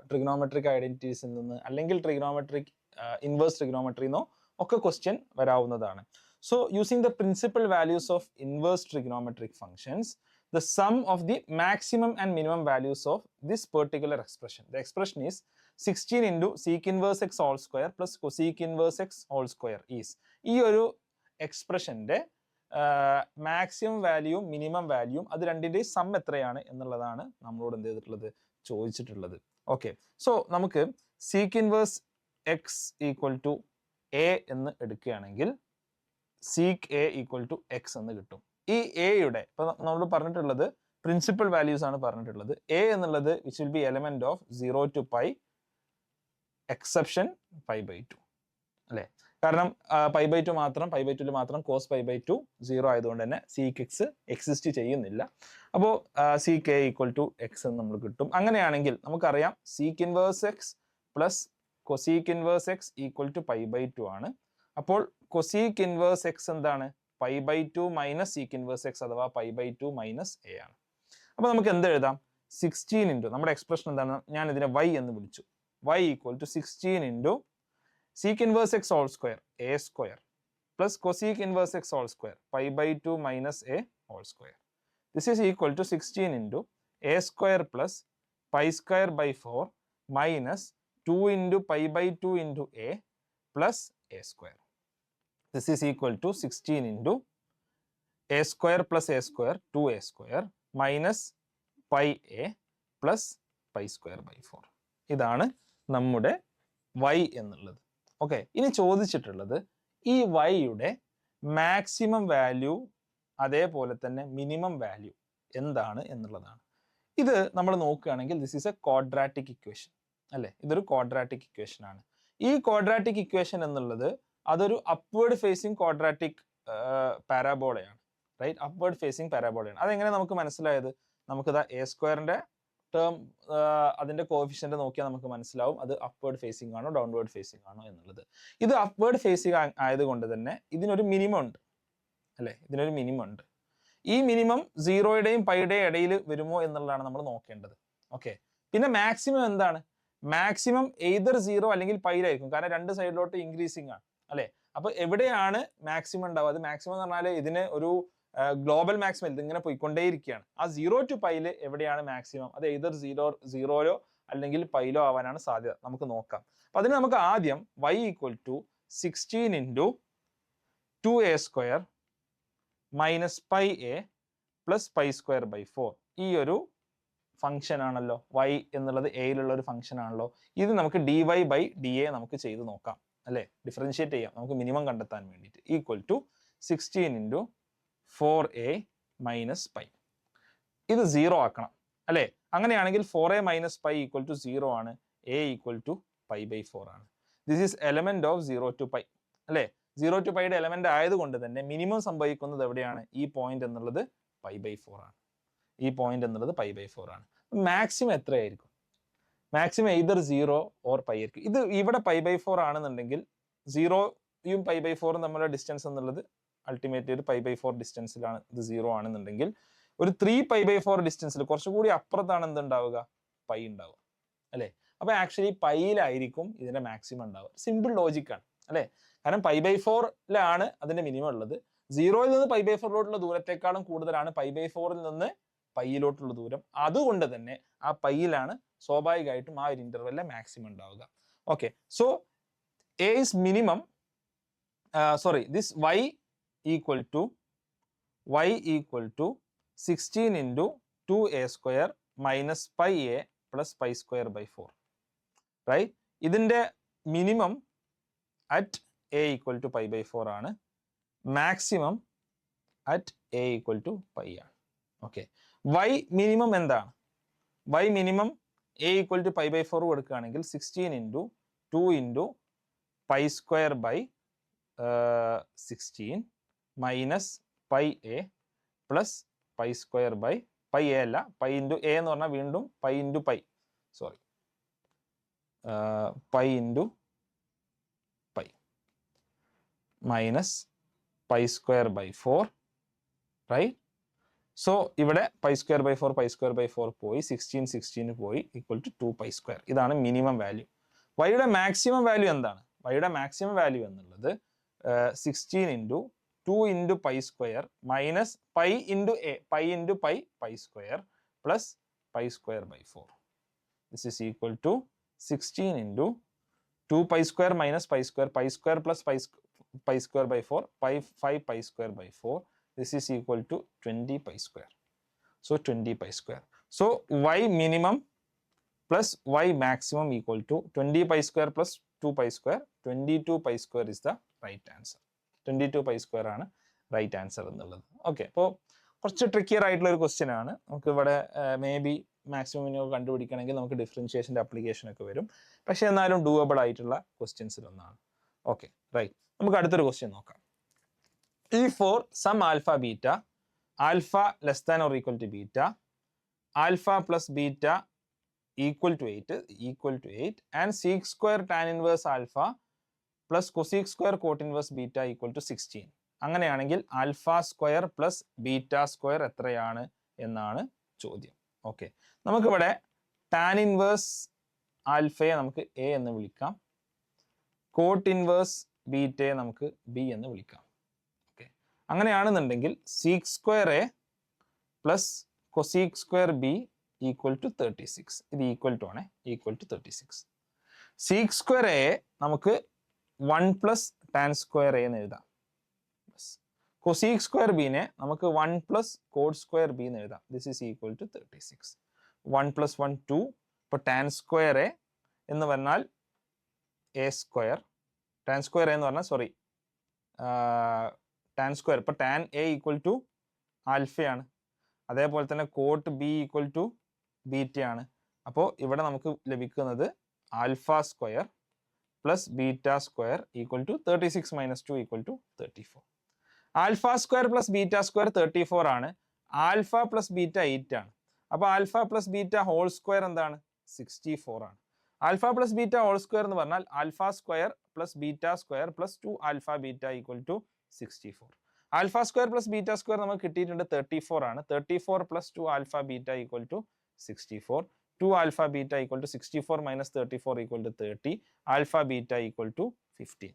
ട്രിഗണോമെട്രിക് ഐഡന്റിറ്റീസിൽ നിന്ന് അല്ലെങ്കിൽ ട്രിഗണോമെട്രിക് ഇൻവേഴ്സ് ട്രിഗണോമെട്രിന്നോ ഒക്കെ question വരാവുന്നതാണ്. So using the principal values of inverse trigonometric functions, the sum of the maximum and minimum values of this particular expression. The expression is 16 into sec inverse x whole square plus cosec inverse x whole square is. ഈ ഒരു എക്സ്പ്രഷന്റെ maximum വാല്യൂവും minimum വാല്യൂവും അത് രണ്ടിന്റെയും some എത്രയാണ് എന്നുള്ളതാണ് നമ്മളോട് എന്ത് ചെയ്തിട്ടുള്ളത്? ചോദിച്ചിട്ടുള്ളത്. ഓക്കെ, സോ നമുക്ക് sec inverse x equal to a എന്ന് എടുക്കുകയാണെങ്കിൽ sec a equal to x എന്ന് കിട്ടും. ഈ എയുടെ ഇപ്പൊ നമ്മൾ പറഞ്ഞിട്ടുള്ളത് പ്രിൻസിപ്പൽ വാല്യൂസ് ആണ് പറഞ്ഞിട്ടുള്ളത്. a എന്നുള്ളത് which will be element of 0 to pi exception pi by 2 അല്ലെ? കാരണം പൈ ബൈ 2 മാത്രം, പൈ ബൈ 2 മാത്രം കോസ് പൈ ബൈ 2 0 ആയതുകൊണ്ട് തന്നെ sec x എക്സിസ്റ്റ് ചെയ്യുന്നില്ല. അപ്പോൾ sec a equal to x എന്ന് നമ്മൾ കിട്ടും. അങ്ങനെയാണെങ്കിൽ നമുക്കറിയാം sec inverse x plus cosec inverse x equal to pi by 2 ആണ്. അപ്പോൾ cosec inverse x എന്താണ്? Pi by 2 minus sec inverse x അഥവാ പൈ ബൈ 2 മൈനസ് a ആണ്. അപ്പോൾ നമുക്ക് എന്ത് എഴുതാം? 16 ഇൻറ്റു നമ്മുടെ എക്സ്പ്രഷൻ എന്താണ്? ഞാൻ ഇതിനെ y എന്ന് വിളിച്ചു. y equal to 16 into sec inverse x whole square a square plus cosec inverse x whole square pi by 2 minus a whole square. This is equal to 16 into a square plus pi square by 4 minus 2 into pi by 2 into a plus a square. This is equal to 16 into a square plus a square 2a square minus pi a plus pi square by 4. ഇതാണ് നമ്മുടെ y എന്നുള്ളത്. Okay, ഇനി ചോദിച്ചിട്ടുള്ളത് ഈ y-യുടെ maximum value അതേപോലെ തന്നെ minimum value എന്താണ് എന്നുള്ളതാണ്. ഇത് നമ്മൾ നോക്കുകയാണെങ്കിൽ this is A quadratic equation അല്ലേ? ഇതൊരു ക്വാഡ്രാറ്റിക് ഇക്വേഷൻ ആണ്. ഈ ക്വാഡ്രാറ്റിക് ഇക്വേഷൻ എന്നുള്ളത് അതൊരു അപ്വേർഡ് ഫേസിങ് ക്വാഡ്രാറ്റിക് പാരാബോളയാണ്, റൈറ്റ്? അപ്വേർഡ് ഫേസിങ് പാരാബോളയാണ്. അതെങ്ങനെ നമുക്ക് മനസ്സിലായത്? നമുക്കിതാ എ സ്ക്വയറിന്റെ ടേം അതിന്റെ കോഫിഷ്യന്റ് നോക്കിയാൽ നമുക്ക് മനസ്സിലാവും അത് അപ്വേർഡ് ഫേസിങ് ആണോ ഡൗൺവേർഡ് ഫേസിങ് ആണോ എന്നുള്ളത്. ഇത് അപ്വേർഡ് ഫേസിങ് ആയതുകൊണ്ട് തന്നെ ഇതിനൊരു മിനിമം ഉണ്ട് അല്ലെ? ഇതിനൊരു മിനിമം ഉണ്ട്. ഈ മിനിമം 0യുടെയും പൈയുടെയും ഇടയിൽ വരുമോ എന്നുള്ളതാണ് നമ്മൾ നോക്കേണ്ടത്. ഓക്കെ, പിന്നെ മാക്സിമം എന്താണ്? മാക്സിമം എയ്തർ 0 അല്ലെങ്കിൽ പൈയിലായിരിക്കും, കാരണം രണ്ട് സൈഡിലോട്ട് ഇൻക്രീസിങ് ആണ് അല്ലെ? അപ്പൊ എവിടെയാണ് മാക്സിമം ഉണ്ടാവുക? അത് മാക്സിമം എന്ന് പറഞ്ഞാൽ ഇതിന് ഒരു ഗ്ലോബൽ മാക്സിമം ഇതിങ്ങനെ പോയിക്കൊണ്ടേയിരിക്കുകയാണ്. ആ 0 to പൈയില് എവിടെയാണ് മാക്സിമം? അത് എയ്തർ 0 അല്ലെങ്കിൽ പൈയിലോ ആവാനാണ് സാധ്യത. നമുക്ക് നോക്കാം. അപ്പൊ അതിന് നമുക്ക് ആദ്യം y equal to 16 into 2a square minus pi a plus pi square by 4. ഈ ഒരു ഫംഗ്ഷൻ ആണല്ലോ, y എന്നുള്ളത് എയിലുള്ള ഒരു ഫംഗ്ഷൻ ആണല്ലോ. ഇത് നമുക്ക് dy by dA നമുക്ക് ചെയ്ത് നോക്കാം അല്ലേ, ഡിഫറൻഷിയേറ്റ് ചെയ്യാം നമുക്ക് മിനിമം കണ്ടെത്താൻ വേണ്ടിയിട്ട്. Equal to 16 into 4a minus pi. ഇത് 0 ആക്കണം അല്ലേ. അങ്ങനെയാണെങ്കിൽ 4a minus pi equal to 0 ആണ്, a equal to pi by 4 ആണ്. This is element of 0 to pi അല്ലേ. 0 to piയുടെ എലമെന്റ് ആയതുകൊണ്ട് തന്നെ മിനിമം സംഭവിക്കുന്നത് എവിടെയാണ്, ഈ പോയിന്റ് എന്നുള്ളത് pi by 4 ആണ്. ഈ പോയിന്റ് എന്നുള്ളത് pi by 4 ആണ്. മാക്സിമം എത്രയായിരിക്കും? മാക്സിമം either 0 or pi ആയിരിക്കും. ഇത് ഇവിടെ pi by 4 ആണെന്നുണ്ടെങ്കിൽ 0യും pi by 4ഉം തമ്മിലുള്ള ഡിസ്റ്റൻസ് എന്നുള്ളത് അൾട്ടിമേറ്റ്ലി ഒരു pi by 4 ഡിസ്റ്റൻസിലാണ്. ഇത് 0 ആണെന്നുണ്ടെങ്കിൽ ഒരു 3 pi by 4 ഡിസ്റ്റൻസിൽ കുറച്ചുകൂടി അപ്പുറത്താണ് എന്തുണ്ടാവുക, പൈ ഉണ്ടാവുക അല്ലേ. അപ്പൊ ആക്ച്വലി പൈയിലായിരിക്കും ഇതിന്റെ മാക്സിമം ഉണ്ടാവുക. സിമ്പിൾ ലോജിക്കാണ് അല്ലേ. കാരണം pi by 4ലാണ് അതിന്റെ മിനിമം ഉള്ളത്. 0യിൽ നിന്ന് pi by 4ലോട്ടുള്ള ദൂരത്തെക്കാളും കൂടുതലാണ് pi by 4ൽ നിന്ന് പൈയിലോട്ടുള്ള ദൂരം. അതുകൊണ്ട് തന്നെ ആ പൈയിലാണ് സ്വാഭാവികമായിട്ടും ആ ഒരു ഇന്റർവെല്ലിലെ മാക്സിമം ഉണ്ടാവുക. Okay, so a is minimum, this y equal to 16 into 2a square minus pi a plus pi square by 4, right? ഇതിന്റെ minimum at a equal to pi by 4 ആണ്, maximum at a equal to pi ആണ്. Okay, y minimum എന്താണ്? y minimum a equal to pi by 4 കൊടുക്കുകയാണെങ്കിൽ 16 into 2 into pi square by 16 minus pi a plus pi square by pi a അല്ല, pi into a എന്ന് പറഞ്ഞാൽ വീണ്ടും pi into pi, sorry pi into pi minus pi square by 4, right? So ഇവിടെ pi square by 4 പോയി, 16 പോയി, equal to 2 pi square. ഇതാണ് minimum value. വൈയുടെ maximum value എന്താണ്? വൈയുടെ മാക്സിമം വാല്യൂ എന്നുള്ളത് 16 into 2 into pi square minus pi into a, pi into pi, pi square plus pi square by 4. This is equal to 16 into 2 pi square minus pi square plus pi square by 4, 5 pi square by 4. This is equal to 20 pi square. So 20 pi square. So y minimum plus y maximum equal to 20 pi square plus 2 pi square. 22 pi square is the right answer. 22 pi square ആണ് right answer എന്നുള്ളത്. Okay, അപ്പോൾ കുറച്ച് trickier ആയിട്ടുള്ള ഒരു question ആണ്. നമുക്ക് ഇവിടെ may be maximum minimum കണ്ടുപിടിക്കണമെങ്കിൽ നമുക്ക് ഡിഫറൻഷിയേഷൻ്റെ ആപ്ലിക്കേഷൻ ഒക്കെ വരും. പക്ഷേ എന്നാലും ഡൂവബിൾ ആയിട്ടുള്ള ക്വസ്റ്റ്യൻസിൽ ഒന്നാണ്. Okay, right. നമുക്ക് അടുത്തൊരു ക്വസ്റ്റ്യൻ നോക്കാം. If for some alpha beta, alpha less than or equal to beta, alpha plus beta equal to 8 and sec square tan inverse alpha plus cosec square cot inverse beta equal to 16. അങ്ങനെയാണെങ്കിൽ alpha square plus beta square എത്രയാണ് എന്നാണ് ചോദ്യം. Okay, നമുക്കിവിടെ tan inverse ആൽഫയെ നമുക്ക് A എന്ന് വിളിക്കാം, cot inverse ബീറ്റയെ നമുക്ക് B എന്ന് വിളിക്കാം. അങ്ങനെയാണെന്നുണ്ടെങ്കിൽ sec square a plus cosec square b equal to 36. ഇത് ഈക്വൽ ടു ആണ്, equal to 36. Sec square a നമുക്ക് 1 പ്ലസ് ടാൻ സ്ക്വയർ എ എന്ന് എഴുതാം. കൊസീക് സ്ക്വയർ ബിനെ നമുക്ക് 1 പ്ലസ് കോഡ് സ്ക്വയർ ബി എന്ന് എഴുതാം. This is equal to 36. 1 plus 1 2. ഇപ്പോൾ tan square a എന്ന് പറഞ്ഞാൽ a square, tan square a എന്ന് പറഞ്ഞാൽ സോറി ടാൻ സ്ക്വയർ, ഇപ്പോൾ ടാൻ എ ഈക്വൽ ടു ആൽഫയാണ്. അതേപോലെ തന്നെ കോട്ട് ബി ഈക്വൽ ടു ബീറ്റയാണ്. അപ്പോൾ ഇവിടെ നമുക്ക് ലഭിക്കുന്നത് alpha square plus beta square equal to 36 minus 2 equal to 34. Alpha square plus beta square 34 ആണ്. ആൽഫ പ്ലസ് ബീറ്റ 8 ആണ്. അപ്പോൾ alpha plus beta whole square എന്താണ്? 64 ആണ്. Alpha plus beta whole square എന്ന് പറഞ്ഞാൽ alpha square plus beta square plus 2 alpha beta equal to 64. Alpha square plus beta square നമുക്ക് കിട്ടിയിട്ടുണ്ട് 34 ആണ്. 34 plus 2 alpha beta equal to 64. 2 alpha beta equal to 64 minus 34 equal to 30. Alpha beta equal to 15.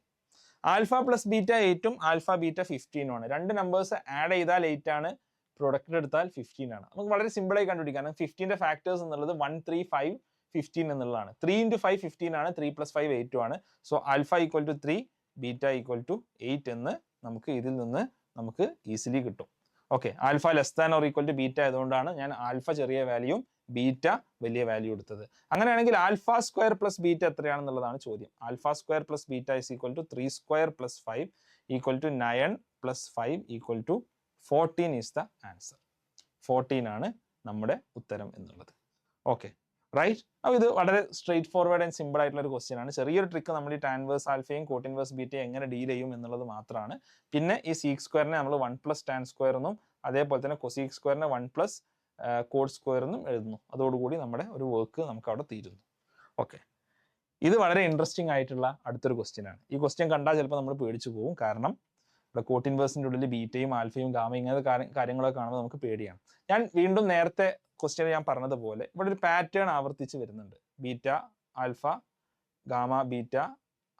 Alpha plus beta 8ഉം alpha beta 15 ആണ്. രണ്ട് numbers add ചെയ്താൽ 8 ആണ്, product എടുത്താൽ 15 ആണ്. നമുക്ക് വളരെ സിമ്പിളായി കണ്ടുപിടിക്കാം. 15ന്റെ ഫാക്ടേഴ്സ് എന്നുള്ളത് 1 3 5 15 എന്നുള്ളതാണ്. 3 into 5 15 ആണ്. 3 plus 5 8 ആണ്. So alpha equal to 3, beta equal to 8 എന്ന് നമുക്ക് ഇതിൽ നിന്ന് നമുക്ക് ഈസിലി കിട്ടും. Okay, alpha less than or equal to beta ആയതുകൊണ്ടാണ് ഞാൻ ആൽഫ ചെറിയ വാല്യൂയും ബീറ്റ വലിയ വാല്യൂ എടുത്തത്. അങ്ങനെയാണെങ്കിൽ ആൽഫ സ്ക്വയർ പ്ലസ് ബീറ്റ എത്രയാണെന്നുള്ളതാണ് ചോദ്യം. Alpha square plus beta is equal to 3 square plus 5 equal to 9 plus 5 equal to 14 is the answer. 14 ആണ് നമ്മുടെ ഉത്തരം എന്നുള്ളത്. Okay, right. അപ്പോൾ ഇത് വളരെ സ്ട്രെയിറ്റ് ഫോർവേഡ് ആൻഡ് സിമ്പിൾ ആയിട്ടുള്ള ഒരു ക്വസ്റ്റ്യൻ ആണ്. ചെറിയൊരു ട്രിക്ക് നമ്മൾ ഈ ടാൻവേഴ്സ് ആൽഫയും കോട്ടിൻവേഴ്സ് ബീറ്റയും എങ്ങനെ ഡീൽ ചെയ്യും എന്നുള്ളത് മാത്രമാണ്. പിന്നെ ഈ സീക്ക് സ്ക്വയറിനെ നമ്മൾ 1 പ്ലസ് ടാൻ സ്ക്വയർ എന്നും അതേപോലെ തന്നെ കൊസീക്ക് സ്ക്വയറിനെ 1 പ്ലസ് കോഡ് സ്ക്വയർ എന്നും എഴുതുന്നു. അതോടുകൂടി നമ്മുടെ ഒരു വർക്ക് നമുക്ക് അവിടെ തീരുന്നു. ഓക്കെ, ഇത് വളരെ ഇൻട്രസ്റ്റിംഗ് ആയിട്ടുള്ള അടുത്തൊരു ക്വസ്റ്റ്യൻ ആണ്. ഈ ക്വസ്റ്റ്യൻ കണ്ടാൽ ചിലപ്പോൾ നമ്മൾ പേടിച്ചു പോകും. കാരണം ഇവിടെ കോട്ടിൻവേഴ്സിൻ്റെ ഉള്ളിൽ ബീറ്റയും ആൽഫയും ഗാമയും ഇങ്ങനത്തെ കാര്യങ്ങളൊക്കെ കാണുമ്പോൾ നമുക്ക് പേടിയാണ്. ഞാൻ വീണ്ടും നേരത്തെ ക്വസ്റ്റ്യൻ ഞാൻ പറഞ്ഞതുപോലെ ഇവിടെ ഒരു പാറ്റേൺ ആവർത്തിച്ച് വരുന്നുണ്ട്. Beta alpha gamma beta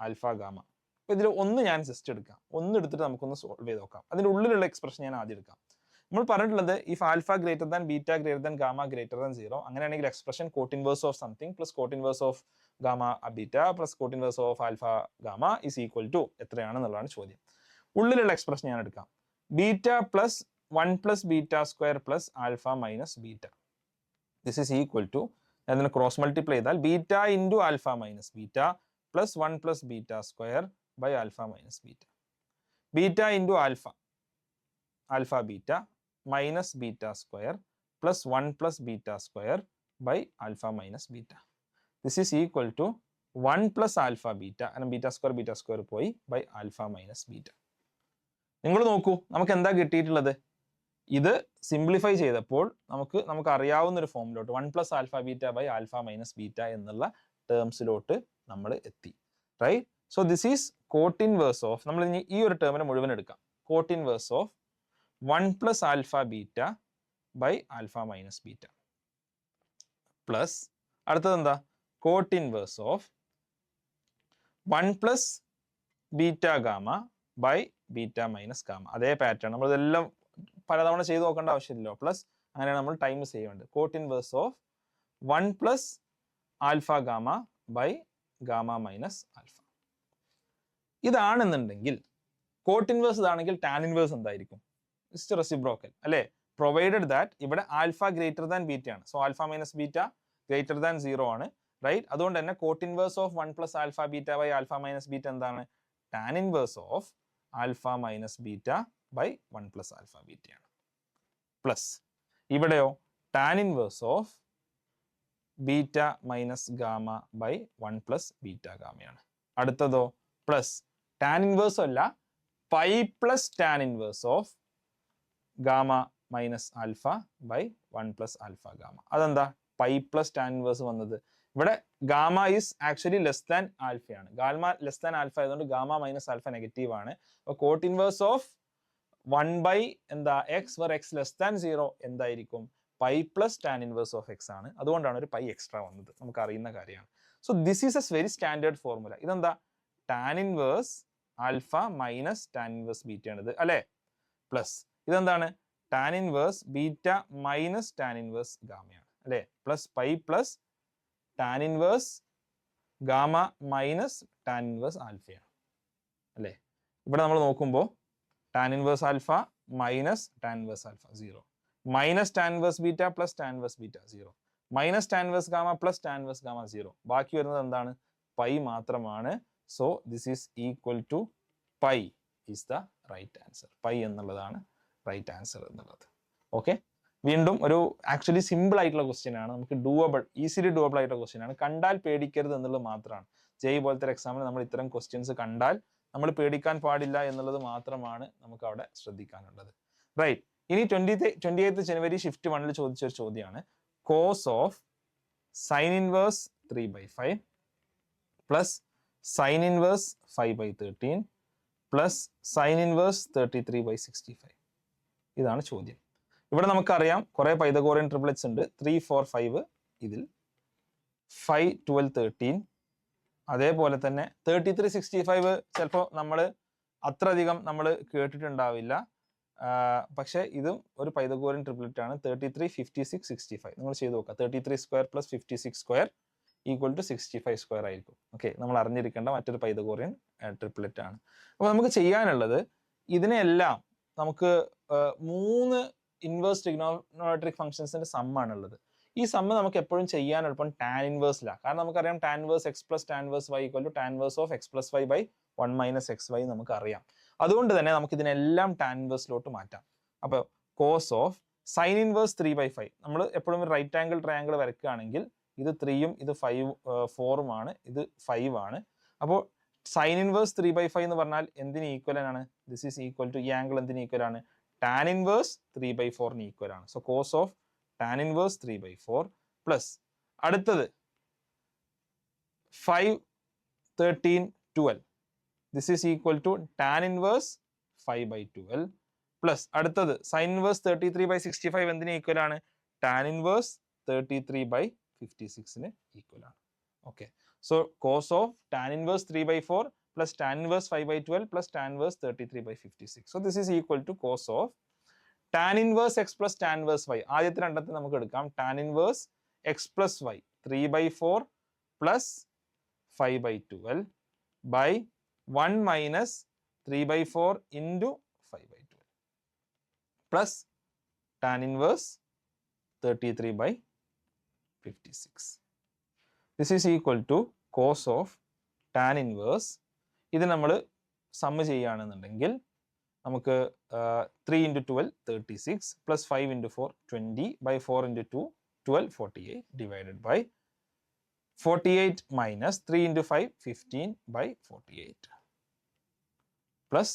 alpha gamma. അപ്പോൾ ഇതിൽ ഒന്ന് ഞാൻ ജസ്റ്റ് എടുക്കാം, ഒന്ന് എടുത്തിട്ട് നമുക്കൊന്ന് സോൾവ് ചെയ്ത് നോക്കാം. അതിൻ്റെ ഉള്ളിലുള്ള എക്സ്പ്രഷൻ ഞാൻ ആദ്യം എടുക്കാം. നമ്മൾ പറഞ്ഞിട്ടുള്ളത് if alpha greater than beta greater than gamma greater than 0, അങ്ങനെയാണെങ്കിൽ expression cot inverse of something plus cot inverse of gamma beta plus cot inverse of alpha gamma is equal to എത്രയാണെന്നുള്ളതാണ് ചോദ്യം. ഉള്ളിലുള്ള എക്സ്പ്രഷൻ ഞാൻ എടുക്കാം. Beta plus 1 plus beta square plus alpha minus beta. This is equal to, അതിനെ cross multiply ചെയ്താൽ beta into alpha minus beta plus 1 plus beta square by alpha minus beta. Beta into alpha alpha beta minus beta square plus 1 plus beta square by alpha minus beta. This is equal to 1 plus alpha beta, കാരണം beta square പോയി, by alpha minus beta. നിങ്ങൾ നോക്കൂ, നമുക്ക് എന്താ കിട്ടിയിട്ടുള്ളത്? ഇത് simplify ചെയ്തപ്പോൾ നമുക്ക് അറിയാവുന്ന ഒരു ഫോമിലോട്ട് 1 plus alpha beta by alpha minus beta എന്നുള്ള ടേംസിലോട്ട് നമ്മൾ എത്തി. Right? So this is cot inverse of, നമ്മൾ ഇനി ഈ ഒരു ടേമിനെ മുഴുവൻ എടുക്കാം. Cot inverse of 1 plus alpha beta by alpha minus beta plus അടുത്തത് എന്താ? Cot inverse of 1 plus beta gamma by beta minus gamma. അതേ പാറ്റേൺ നമ്മൾ ഇതെല്ലാം പലതവണ ചെയ്ത് നോക്കേണ്ട ആവശ്യമില്ലല്ലോ. പ്ലസ് അങ്ങനെയാണ് നമ്മൾ ടൈം സേവ് ചെയ്യേണ്ടത്. Cot inverse of 1 plus alpha gamma by gamma minus alpha. ഇതാണെന്നുണ്ടെങ്കിൽ കോട്ടിൻവേഴ്സ് ഇതാണെങ്കിൽ ടാൻ ഇൻവേഴ്സ് എന്തായിരിക്കും? ഇറ്റ്സ് റെസിപ്രോക്കൽ അല്ലേ? പ്രൊവൈഡഡ് ദാറ്റ് ഇവിടെ ആൽഫ ഗ്രേറ്റർ ദാൻ ബീറ്റ ആണ്. So alpha minus beta greater than 0 ആണ്. റൈറ്റ്? അതുകൊണ്ട് തന്നെ cot inverse of 1 plus alpha beta by alpha minus beta എന്താണ്? Tan inverse of alpha minus beta by 1 plus alpha ബീറ്റയാണ്. Plus ഇവിടെയോ tan inverse of beta minus gamma by 1 plus beta ഗാമയാണ്. അടുത്തതോ plus tan inverse അല്ല, pi plus tan inverse of gamma minus alpha by 1 plus alpha gamma. അതെന്താ pi plus tan inverse വന്നത്? ഇവിടെ gamma is actually less than ആൽഫയാണ്. Gamma less than alpha ആയതുകൊണ്ട് gamma minus alpha negative ആണ്. അപ്പോൾ cot inverse of 1 by എന്താ x where x less than 0 എന്തായിരിക്കും? Pi plus tan inverse of x ആണ്. അതുകൊണ്ടാണ് ഒരു പൈ എക്സ്ട്രാ വന്നത്. നമുക്ക് അറിയുന്ന കാര്യമാണ്. So this is a very standard formula. ഇതെന്താ? Tan inverse alpha minus tan inverse beta ആണിത് അല്ലേ? പ്ലസ് ഇതെന്താണ്? Tan inverse beta minus tan inverse ഗാമയാണ് അല്ലേ? Plus pi plus tan inverse gamma minus tan inverse ആൽഫയാണ് അല്ലേ? ഇവിടെ നമ്മൾ നോക്കുമ്പോൾ tan inverse alpha minus tan inverse alpha 0, minus tan inverse beta plus tan inverse beta 0, minus tan inverse gamma plus tan inverse gamma 0. ബാക്കി വരുന്നത് എന്താണ്? Pi മാത്രമാണ്. So this is equal to pi is the right answer. Pi എന്നുള്ളതാണ് right answer എന്നുള്ളത്. Okay, വീണ്ടും ഒരു actually simple ആയിട്ടുള്ള question ആണ്. നമുക്ക് ഈസിലി ഡൂവബിൾ ആയിട്ടുള്ള ക്വസ്റ്റ്യൻ ആണ്. കണ്ടാൽ പേടിക്കരുത് എന്നുള്ളത് മാത്രമാണ്. ജെയ് പോലത്തെ എക്സാമിന് നമ്മൾ ഇത്തരം ക്വസ്റ്റ്യൻസ് കണ്ടാൽ നമ്മൾ പേടിക്കാൻ പാടില്ല എന്നുള്ളത് മാത്രമാണ് നമുക്ക് അവിടെ ശ്രദ്ധിക്കാനുള്ളത്. റൈറ്റ്? ഇനി 28th ജനുവരി ഷിഫ്റ്റ് 1 ചോദിച്ച ഒരു ചോദ്യമാണ്. Cos of sine inverse 3/5 plus sine inverse 5/13 plus sine inverse 33/65. ഇതാണ് ചോദ്യം. ഇവിടെ നമുക്കറിയാം കുറെ പൈതഗോറിയൻ ട്രിപ്ലെറ്റ്സ് ഉണ്ട്. 3, 4, 5 ഇതിൽ 5, 12, 13. അതേപോലെ തന്നെ 33, 65 ചിലപ്പോൾ നമ്മൾ അത്രയധികം നമ്മൾ കേട്ടിട്ടുണ്ടാവില്ല. പക്ഷേ ഇതും ഒരു പൈതഗോറിയൻ ട്രിപ്ലെറ്റ് ആണ്. 33, 56, 65 നിങ്ങൾ ചെയ്ത് നോക്കുക. 33 square plus 56 square equal to 65 square ആയിരിക്കും. ഓക്കെ, നമ്മൾ അറിഞ്ഞിരിക്കേണ്ട മറ്റൊരു പൈതഗോറിയൻ ട്രിപ്ലെറ്റ് ആണ്. അപ്പോൾ നമുക്ക് ചെയ്യാനുള്ളത് ഇതിനെല്ലാം നമുക്ക് 3 ഇൻവേഴ്സ് ട്രിഗ്നോമെട്രിക് ഫംഗ്ഷൻസിന്റെ സമ്മാണുള്ളത്. ഈ സമ്മ് നമുക്ക് എപ്പോഴും ചെയ്യാൻ എളുപ്പം ടാൻ ഇൻവേഴ്സിലാണ്. കാരണം നമുക്കറിയാം tan inverse x plus tan inverse y equal to tan inverse of x plus y by 1 minus x y നമുക്കറിയാം. അതുകൊണ്ട് തന്നെ നമുക്ക് ഇതിനെല്ലാം ടാൻ ഇൻവേഴ്സിലോട്ട് മാറ്റാം. അപ്പോൾ കോസ് ഓഫ് സൈൻ ഇൻവേഴ്സ് 3/5, നമ്മൾ എപ്പോഴും ഒരു റൈറ്റ് ആംഗിൾ ട്രയാംഗിൾ വരയ്ക്കുകയാണെങ്കിൽ ഇത് 3ഉം ഇത് 4ഉം ആണ്, ഇത് 5 ആണ്. അപ്പോൾ സൈൻ ഇൻവേഴ്സ് 3/5 എന്ന് പറഞ്ഞാൽ എന്തിന് ഈക്വൽ ആണ്? ദിസ് ഈസ് ഈക്വൽ ടു, ഈ ആംഗിൾ എന്തിന് ഈക്വൽ ആണ്? ടാൻ ഇൻവേഴ്സ് 3/4 ഈക്വൽ ആണ്. So cos of tan inverse 3/4 plus അടുത്തത് 5, 13, 12. This is equal to tan inverse 5/12 plus അടുത്തത് സൈൻ ഇൻവേഴ്സ് 33/65 എന്തിന് ഈക്വൽ ആണ്? ടാൻ ഇൻവേഴ്സ് 33/56 ഈക്വൽ ആണ്. Okay, so cos of tan inverse 3/4 plus tan inverse 5/12 plus tan inverse 33/56. So this is equal to cos of tan inverse x plus tan inverse y. ആദ്യത്തെ രണ്ടത്തെ നമുക്ക് എടുക്കാം. Tan inverse x plus y 3/4 plus 5/12 by 1 minus 3/4 into 5/12 plus tan inverse 33/56. This is equal to cos of tan inverse. ഇത് നമ്മൾ sum ചെയ്യുകയാണെന്നുണ്ടെങ്കിൽ നമുക്ക് 3 × 12 36 plus 5 × 4 20 by 4 × 2 12 48 divided by 48 minus 3 × 5 15 by 48 plus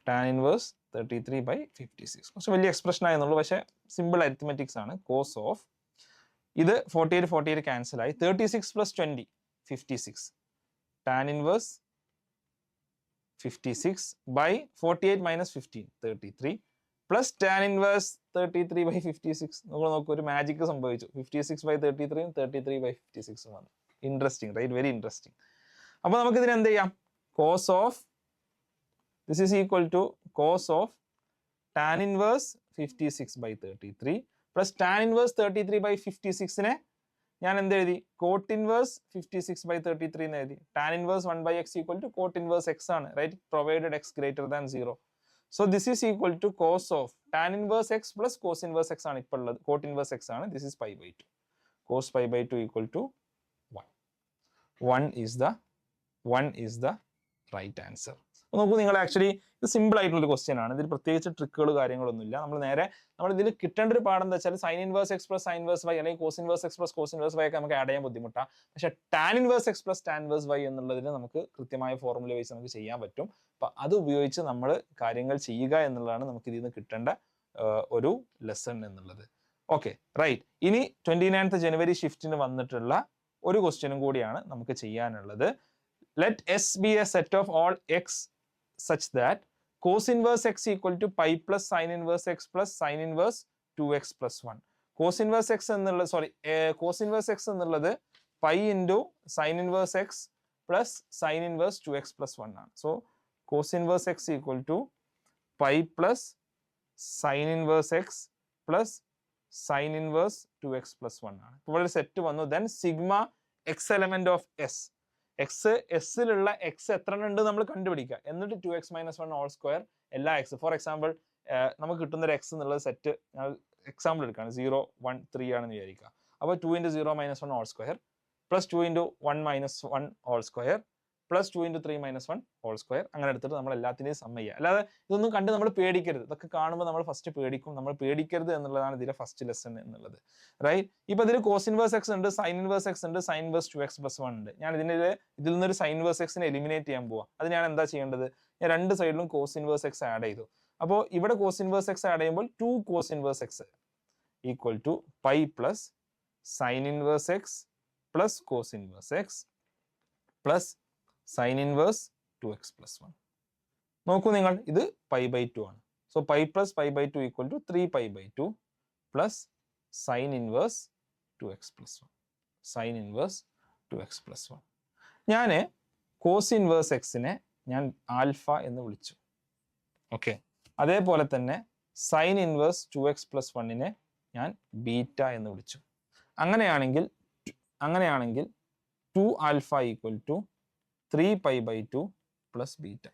tan inverse 33/56. കുറച്ച് വലിയ എക്സ്പ്രഷൻ ആയെന്നുള്ളൂ, പക്ഷേ simple arithmetics ആണ്. Cos of ഇത് 48 ക്യാൻസൽ ആയി. 36 plus 20 56 tan inverse 56 by 48 minus 15 33 plus tan inverse 33/56. നമ്മൾ നോക്കൂ, ഒരു മാജിക് സംഭവിച്ചു. 56/33 33/56 വന്നു. Interesting, right? Very interesting. അപ്പോൾ നമുക്ക് ഇതിന് എന്ത് ചെയ്യാം? Cos of this is equal to cos of tan inverse 56/33 plus tan inverse 33/56 ഞാൻ എന്ത് എഴുതി? കോട്ട് ഇൻവേഴ്സ് 56/33 എന്ന് എഴുതി. Tan inverse 1/x equal to cot inverse x ആണ്, right? Provided x greater than 0. So this is equal to cos of tan inverse x plus cos inverse x ആണ് ഇപ്പോൾ ഉള്ളത്. Cot inverse x ആണ്. This is π/2. Cos π/2 equal to 1. 1 is the right answer. നോക്കൂ, നിങ്ങൾ actually ഇത് simple ആയിട്ടുള്ള question ആണ്. ഇതിൽ പ്രത്യേകിച്ച് ട്രിക്കുകൾ കാര്യങ്ങളൊന്നുമില്ല. നമ്മൾ ഇതിൽ കിട്ടേണ്ട ഒരു പാഠം എന്താ വെച്ചാൽ sine inverse x plus sine inverse y അല്ലെങ്കിൽ cos inverse x plus cos inverse y ഒക്കെ നമുക്ക് ആഡ് ചെയ്യാൻ ബുദ്ധിമുട്ടാണ്. പക്ഷെ tan inverse x plus tan inverse y എന്നുള്ളതിന് നമുക്ക് കൃത്യമായ ഫോർമുല വെച്ച് നമുക്ക് ചെയ്യാൻ പറ്റും. അപ്പൊ അത് ഉപയോഗിച്ച് നമ്മൾ കാര്യങ്ങൾ ചെയ്യുക എന്നുള്ളതാണ് നമുക്ക് ഇതിൽ നിന്ന് കിട്ടേണ്ട ഒരു ലെസൺ എന്നുള്ളത്. Okay, right. ഇനി 29th ജനുവരി ഷിഫ്റ്റിന് വന്നിട്ടുള്ള ഒരു ക്വസ്റ്റ്യനും കൂടിയാണ് നമുക്ക് ചെയ്യാനുള്ളത്. Let S be a set of all x such that cos inverse x equal to pi plus sin inverse x plus sin inverse 2x plus 1. cos inverse x എന്നുള്ളത് pi into sin inverse x plus sin inverse 2x plus 1 ആണ്. So cos inverse x equal to pi plus sin inverse x plus sin inverse 2x plus 1 ആണ്. ഇപ്പോൾ ഒരു set വന്നു. then sigma x element of S. എസ്സിലുള്ള x എത്ര ഉണ്ട് നമ്മൾ കണ്ടുപിടിക്കുക. എന്നിട്ട് 2x - 1 ഹോൾ സ്ക്വയർ എല്ലാ എക്സ്. ഫോർ എക്സാമ്പിൾ നമുക്ക് കിട്ടുന്ന ഒരു എക്സ് എന്നുള്ള സെറ്റ് ഞാൻ എക്സാമ്പിൾ എടുക്കുകയാണ്. 0 1 3 ആണെന്ന് വിചാരിക്കുക. അപ്പോൾ 2 × 0 - 1 whole square plus 2 × 1 - 1 whole square plus 2 × 3 - 1 whole square. അങ്ങനെ എടുത്തിട്ട് നമ്മൾ എല്ലാത്തിനെയും സം ചെയ്യുക. അല്ലാതെ ഇതൊന്നും കണ്ട് നമ്മൾ പേടിക്കരുത്. ഇതൊക്കെ കാണുമ്പോൾ നമ്മൾ ഫസ്റ്റ് പേടിക്കും. നമ്മൾ പേടിക്കരുത് എന്നുള്ളതാണ് ഇതിലെ ഫസ്റ്റ് ലെസൺ എന്നുള്ളത്, റൈറ്റ്? ഇപ്പൊ ഇതിൽ കോസ് ഇൻവേഴ്സ് എക്സ് ഉണ്ട്, സൈൻ ഇൻവേഴ്സ് എക്സ് ഉണ്ട്, സൈൻ ഇൻവേഴ്സ് 2x + 1 ഉണ്ട്. ഞാൻ ഇതിൽ നിന്നൊരു സൈൻ ഇൻവേഴ്സ് എക്സിനെ എലിമിനേറ്റ് ചെയ്യാൻ പോവാം. അത് ഞാൻ എന്താ ചെയ്യേണ്ടത്? ഞാൻ രണ്ട് സൈഡിലും കോസ് ഇൻവേഴ്സ് എക്സ് ആഡ് ചെയ്തു. അപ്പോൾ ഇവിടെ കോസ് ഇൻവേഴ്സ് എക്സ് ആഡ് ചെയ്യുമ്പോൾ 2 cos inverse x equal to pi plus sine inverse x plus cos inverse x plus sine inverse 2x + 1. നോക്കൂ നിങ്ങൾ, ഇത് π/2 ആണ്. So pi plus π/2 equal to 3π/2 plus sine inverse 2x + 1. Sine inverse 2x + 1. ഞാൻ cos inverse എക്സിനെ ഞാൻ alpha എന്ന് വിളിച്ചു. Okay, അതേപോലെ തന്നെ സൈൻ ഇൻവേഴ്സ് 2x + 1നെ ഞാൻ ബീറ്റ എന്ന് വിളിച്ചു. അങ്ങനെയാണെങ്കിൽ 2 alpha equal to 3 pi by 2 plus beta.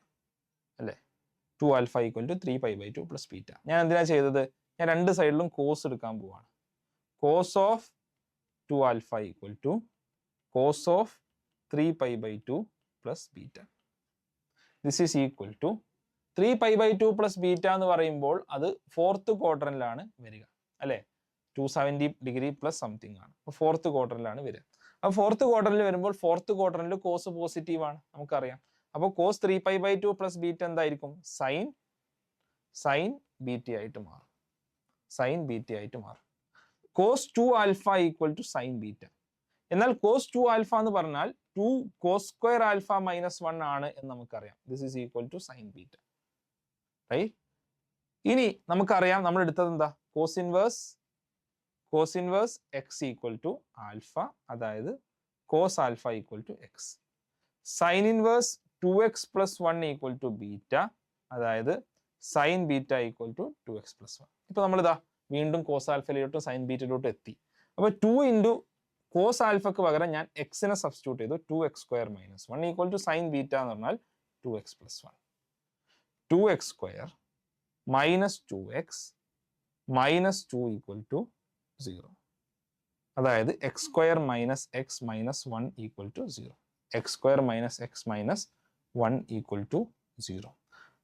അല്ലേ? 2 alpha equal to 3 pi by 2 plus beta. ഞാൻ എന്തിനാ ചെയ്തത്? ഞാൻ രണ്ട് സൈഡിലും കോസ് എടുക്കാൻ പോവാണ്. Cos of 2 alpha equal to cos of 3 pi by 2 plus beta. This is equal to 3 pi by 2 plus beta എന്ന് പറയുമ്പോൾ അത് ഫോർത്ത് ക്വാഡ്രന്റിലാണ് വരിക. അല്ലേ? 270 ഡിഗ്രി പ്ലസ് സംതിങ് ആണ്. അപ്പോൾ ഫോർത്ത് ക്വാഡ്രന്റിലാണ് വരിക. അപ്പോൾ ഫോർത്ത് ക്വാഡ്രന്റിൽ വരുമ്പോൾ ഫോർത്ത് ക്വാഡ്രന്റിൽ കോസ് പോസിറ്റീവ് ആണ്, നമുക്കറിയാം. അപ്പോൾ cos 3 pi by 2 plus beta എന്തായിരിക്കും? സൈൻ ബീറ്റ ആയിട്ട് മാറും. സൈൻ ബീറ്റ ആയിട്ട് മാറും. Cos 2 alpha equal to sine beta. എന്നാൽ കോസ് 2 ആൽഫ എന്ന് പറഞ്ഞാൽ 2 കോസ് സ്ക്വയർ ആൽഫ മൈനസ് 1 ആണ് എന്ന് നമുക്കറിയാം. This is equal to sine beta. Right? ഇനി നമുക്കറിയാം നമ്മൾ എടുത്തത് എന്താ? Cos inverse x equal to alpha, അതായത് cos alpha equal to x. Sine inverse 2x plus 1 equal to beta, അതായത് sine beta equal to 2x plus 1. ഇപ്പൊ നമ്മളിതാ വീണ്ടും കോസ് ആൽഫയിലോട്ടും സൈൻ ബീറ്റയിലോട്ടും എത്തി. അപ്പൊ 2 ഇൻറ്റു കോസ് ആൽഫക്ക് പകരം ഞാൻ എക്സിനെ സബ്സ്റ്റിറ്റ്യൂട്ട് ചെയ്തു. 2x square minus 1 equal to sine beta എന്ന് പറഞ്ഞാൽ 2x plus 1. 2x square minus 2x minus 2 equal to 0. അതായത് x square minus x minus 1 equal to 0. X square minus x minus 1 equal to 0.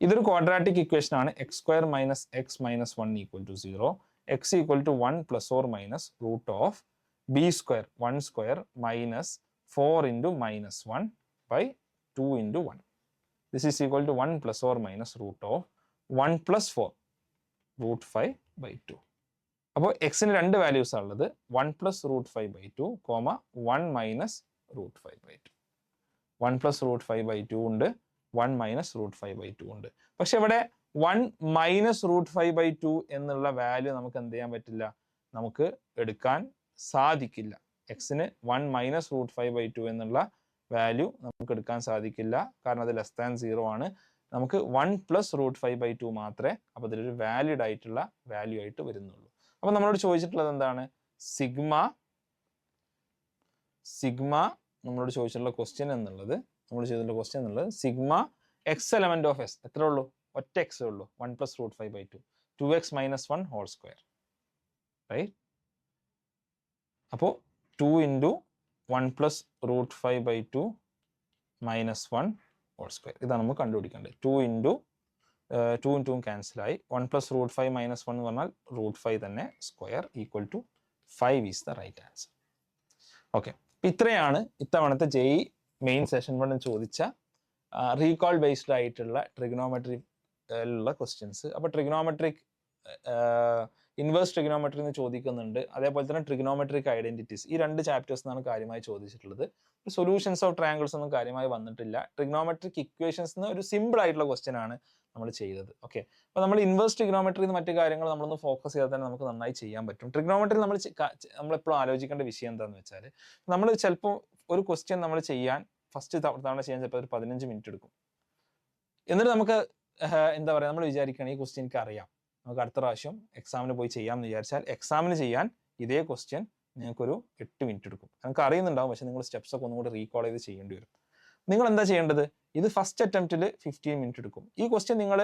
ഇതൊരു quadratic equation ആണ്. X square minus x minus 1 equal to 0. X equal to 1 plus or minus root of b square 1 square minus 4 into minus 1 by 2 into 1. This is equal to 1 plus or minus root of 1 plus 4 root 5 by 2. അപ്പോൾ എക്സിന് രണ്ട് values ഉള്ളത്, 1 plus root 5 by 2 comma 1 minus root 5 by 2. 1 plus root 5 by 2 ഉണ്ട്, 1 minus root 5 by 2 ഉണ്ട്. പക്ഷെ ഇവിടെ 1 minus root 5 by 2 എന്നുള്ള value നമുക്ക് എന്ത് ചെയ്യാൻ പറ്റില്ല? നമുക്ക് എടുക്കാൻ സാധിക്കില്ല. എക്സിന് 1 മൈനസ് റൂട്ട് 5 ബൈ 2 എന്നുള്ള വാല്യൂ നമുക്ക് എടുക്കാൻ സാധിക്കില്ല. കാരണം അത് ലെസ് ദാൻ 0 ആണ്. നമുക്ക് 1 പ്ലസ് റൂട്ട് 5 ബൈ 2 മാത്രമേ അപ്പോൾ ഇതിലൊരു വാലിഡ് ആയിട്ടുള്ള വാല്യൂ ആയിട്ട് വരുന്നുള്ളൂ. അപ്പൊ നമ്മളോട് ചോദിച്ചിട്ടുള്ളത് എന്താണ്? സിഗ്മ നമ്മളോട് ചോദിച്ചിട്ടുള്ള ക്വസ്റ്റ്യൻ എന്നുള്ളത് sigma x element of s എത്ര ഉള്ളൂ? ഒറ്റ എക്സ് ഉള്ളൂ. 1 plus root 5 by 2 2x minus 1 whole square. Right? അപ്പോൾ 2 into 1 plus root 5 by 2 minus 1 whole square. ഇതാണ് നമുക്ക് കണ്ടുപിടിക്കേണ്ടത്. 2 ഇൻറ്റു 2 ക്യാൻസലായി. 1 പ്ലസ് റൂട്ട് 5 മൈനസ് 1 എന്ന് പറഞ്ഞാൽ റൂട്ട് 5 തന്നെ square equal to 5 is the right answer. Okay, ഇത്രയാണ് ഇത്തവണത്തെ JEE മെയിൻ സെഷൻ 1 ചോദിച്ച റീകോൾ ബേസ്ഡ് ആയിട്ടുള്ള ട്രിഗണോമെട്രിയിലുള്ള ക്വസ്റ്റ്യൻസ്. അപ്പോൾ ട്രിഗണോമെട്രിക് ഇൻവേഴ്സ് ട്രിഗണോമെട്രി എന്ന് ചോദിക്കുന്നുണ്ട്. അതേപോലെ തന്നെ ട്രിഗണോമെട്രിക് ഐഡന്റിറ്റീസ്, ഈ രണ്ട് ചാപ്റ്റേഴ്സ് എന്നാണ് കാര്യമായി ചോദിച്ചിട്ടുള്ളത്. സൊല്യൂഷൻസ് ഓഫ് ട്രയാങ്കിൾസ് ഒന്നും കാര്യമായി വന്നിട്ടില്ല. ട്രിഗണോമെട്രിക് ഇക്വേഷൻസ് ഒരു സിമ്പിൾ ആയിട്ടുള്ള ക്വസ്റ്റ്യൻ ആണ് നമ്മൾ ചെയ്തത്. ഓക്കെ, അപ്പോൾ നമ്മൾ ഇൻവേഴ്സ് ട്രിഗണോമെട്രി മറ്റു കാര്യങ്ങൾ നമ്മളൊന്ന് ഫോക്കസ് ചെയ്താൽ തന്നെ നമുക്ക് നന്നായി ചെയ്യാൻ പറ്റും. ട്രിഗണോമെട്രി നമ്മളെപ്പോഴും ആലോചിക്കേണ്ട വിഷയം എന്താണെന്ന് വെച്ചാൽ, നമ്മൾ ചിലപ്പോൾ ഒരു ക്വസ്റ്റ്യൻ നമ്മൾ ചെയ്യാൻ ഫസ്റ്റ് തവണ ചെയ്യാൻ ചിലപ്പോൾ ഒരു 15 മിനിറ്റ് എടുക്കും. എന്നിട്ട് നമുക്ക് എന്താ പറയുക, നമ്മൾ വിചാരിക്കുകയാണ് ഈ ക്വസ്റ്റ്യൻ എനിക്ക് അറിയാം, നമുക്ക് അടുത്ത പ്രാവശ്യം എക്സാമിന് പോയി ചെയ്യാമെന്ന് വിചാരിച്ചാൽ എക്സാമിന് ചെയ്യാൻ ഇതേ ക്വസ്റ്റ്യൻ നിങ്ങൾക്കൊരു 8 മിനിറ്റ് എടുക്കും. നമുക്ക് അറിയുന്നുണ്ടാവും, പക്ഷെ നിങ്ങൾ സ്റ്റെപ്സ് ഒക്കെ ഒന്നും കൂടി റീകോൾ ചെയ്ത് ചെയ്യേണ്ടി വരും. നിങ്ങൾ എന്താ ചെയ്യേണ്ടത്? ഇത് ഫസ്റ്റ് അറ്റംപ്റ്റിൽ 15 മിനിറ്റ് എടുക്കും. ഈ ക്വസ്റ്റ്യൻ നിങ്ങൾ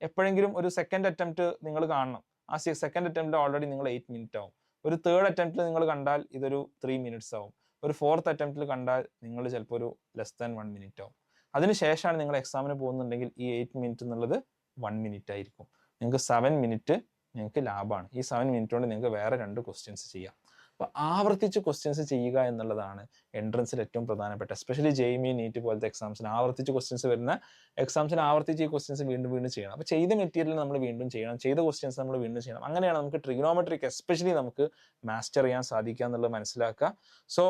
എപ്പോഴെങ്കിലും ഒരു സെക്കൻഡ് അറ്റംപ്റ്റ് നിങ്ങൾ കാണണം. ആ സെക്കൻഡ് അറ്റംപ്റ്റ് ഓൾറെഡി നിങ്ങൾ 8 മിനിറ്റ് ആവും. ഒരു തേർഡ് അറ്റംപ്റ്റിൽ നിങ്ങൾ കണ്ടാൽ ഇതൊരു 3 മിനിറ്റ്സ് ആവും. ഒരു ഫോർത്ത് അറ്റംപ്റ്റിൽ കണ്ടാൽ നിങ്ങൾ ചിലപ്പോൾ ഒരു ലെസ് ദാൻ 1 മിനിറ്റ് ആവും. അതിനുശേഷമാണ് നിങ്ങൾ എക്സാമിന് പോകുന്നുണ്ടെങ്കിൽ ഈ 8 മിനിറ്റ് എന്നുള്ളത് 1 മിനിറ്റ് ആയിരിക്കും. നിങ്ങൾക്ക് 7 മിനിറ്റ് നിങ്ങൾക്ക് ലാഭമാണ്. ഈ 7 മിനിറ്റ് കൊണ്ട് നിങ്ങൾക്ക് വേറെ 2 ക്വസ്റ്റ്യൻസ് ചെയ്യാം. അപ്പോൾ ആവർത്തിച്ച് ക്വസ്റ്റ്യൻസ് ചെയ്യുക എന്നുള്ളതാണ് എൻട്രൻസിൽ ഏറ്റവും പ്രധാനപ്പെട്ട, എസ്പെഷ്യലി JEE NEET പോലത്തെ എക്സാംസിന് ആവർത്തിച്ച് ക്വസ്റ്റ്യൻസ് വരുന്ന എക്സാംസിന് ആവർത്തിച്ച് ഈ ക്വസ്റ്റ്യൻസ് വീണ്ടും ചെയ്യണം. അപ്പോൾ ചെയ്ത മെറ്റീരിയൽ നമ്മൾ വീണ്ടും ചെയ്യണം, ചെയ്ത ക്വസ്റ്റ്യൻസ് നമ്മൾ വീണ്ടും ചെയ്യണം. അങ്ങനെയാണ് നമുക്ക് ട്രിഗണോമെട്രിക് എസ്പെഷ്യലി നമുക്ക് മാസ്റ്റർ ചെയ്യാൻ സാധിക്കുക എന്നുള്ളത് മനസ്സിലാക്കുക. So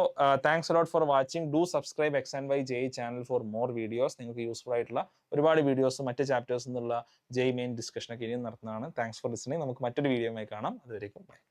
thanks a lot for watching. Do subscribe X&Y JEE channel for more videos. നിങ്ങൾക്ക് യൂസ്ഫുൾ ആയിട്ടുള്ള ഒരുപാട് വീഡിയോസ് മറ്റ് ചാപ്റ്റേഴ്സ് എന്നുള്ള JEE മെയിൻ ഡിസ്കഷനൊക്കെ ഇനിയും നടത്തുന്നതാണ്. Thanks for listening. നമുക്ക് മറ്റൊരു വീഡിയോയുമായി കാണാം. അതുവരേക്കും ബൈ.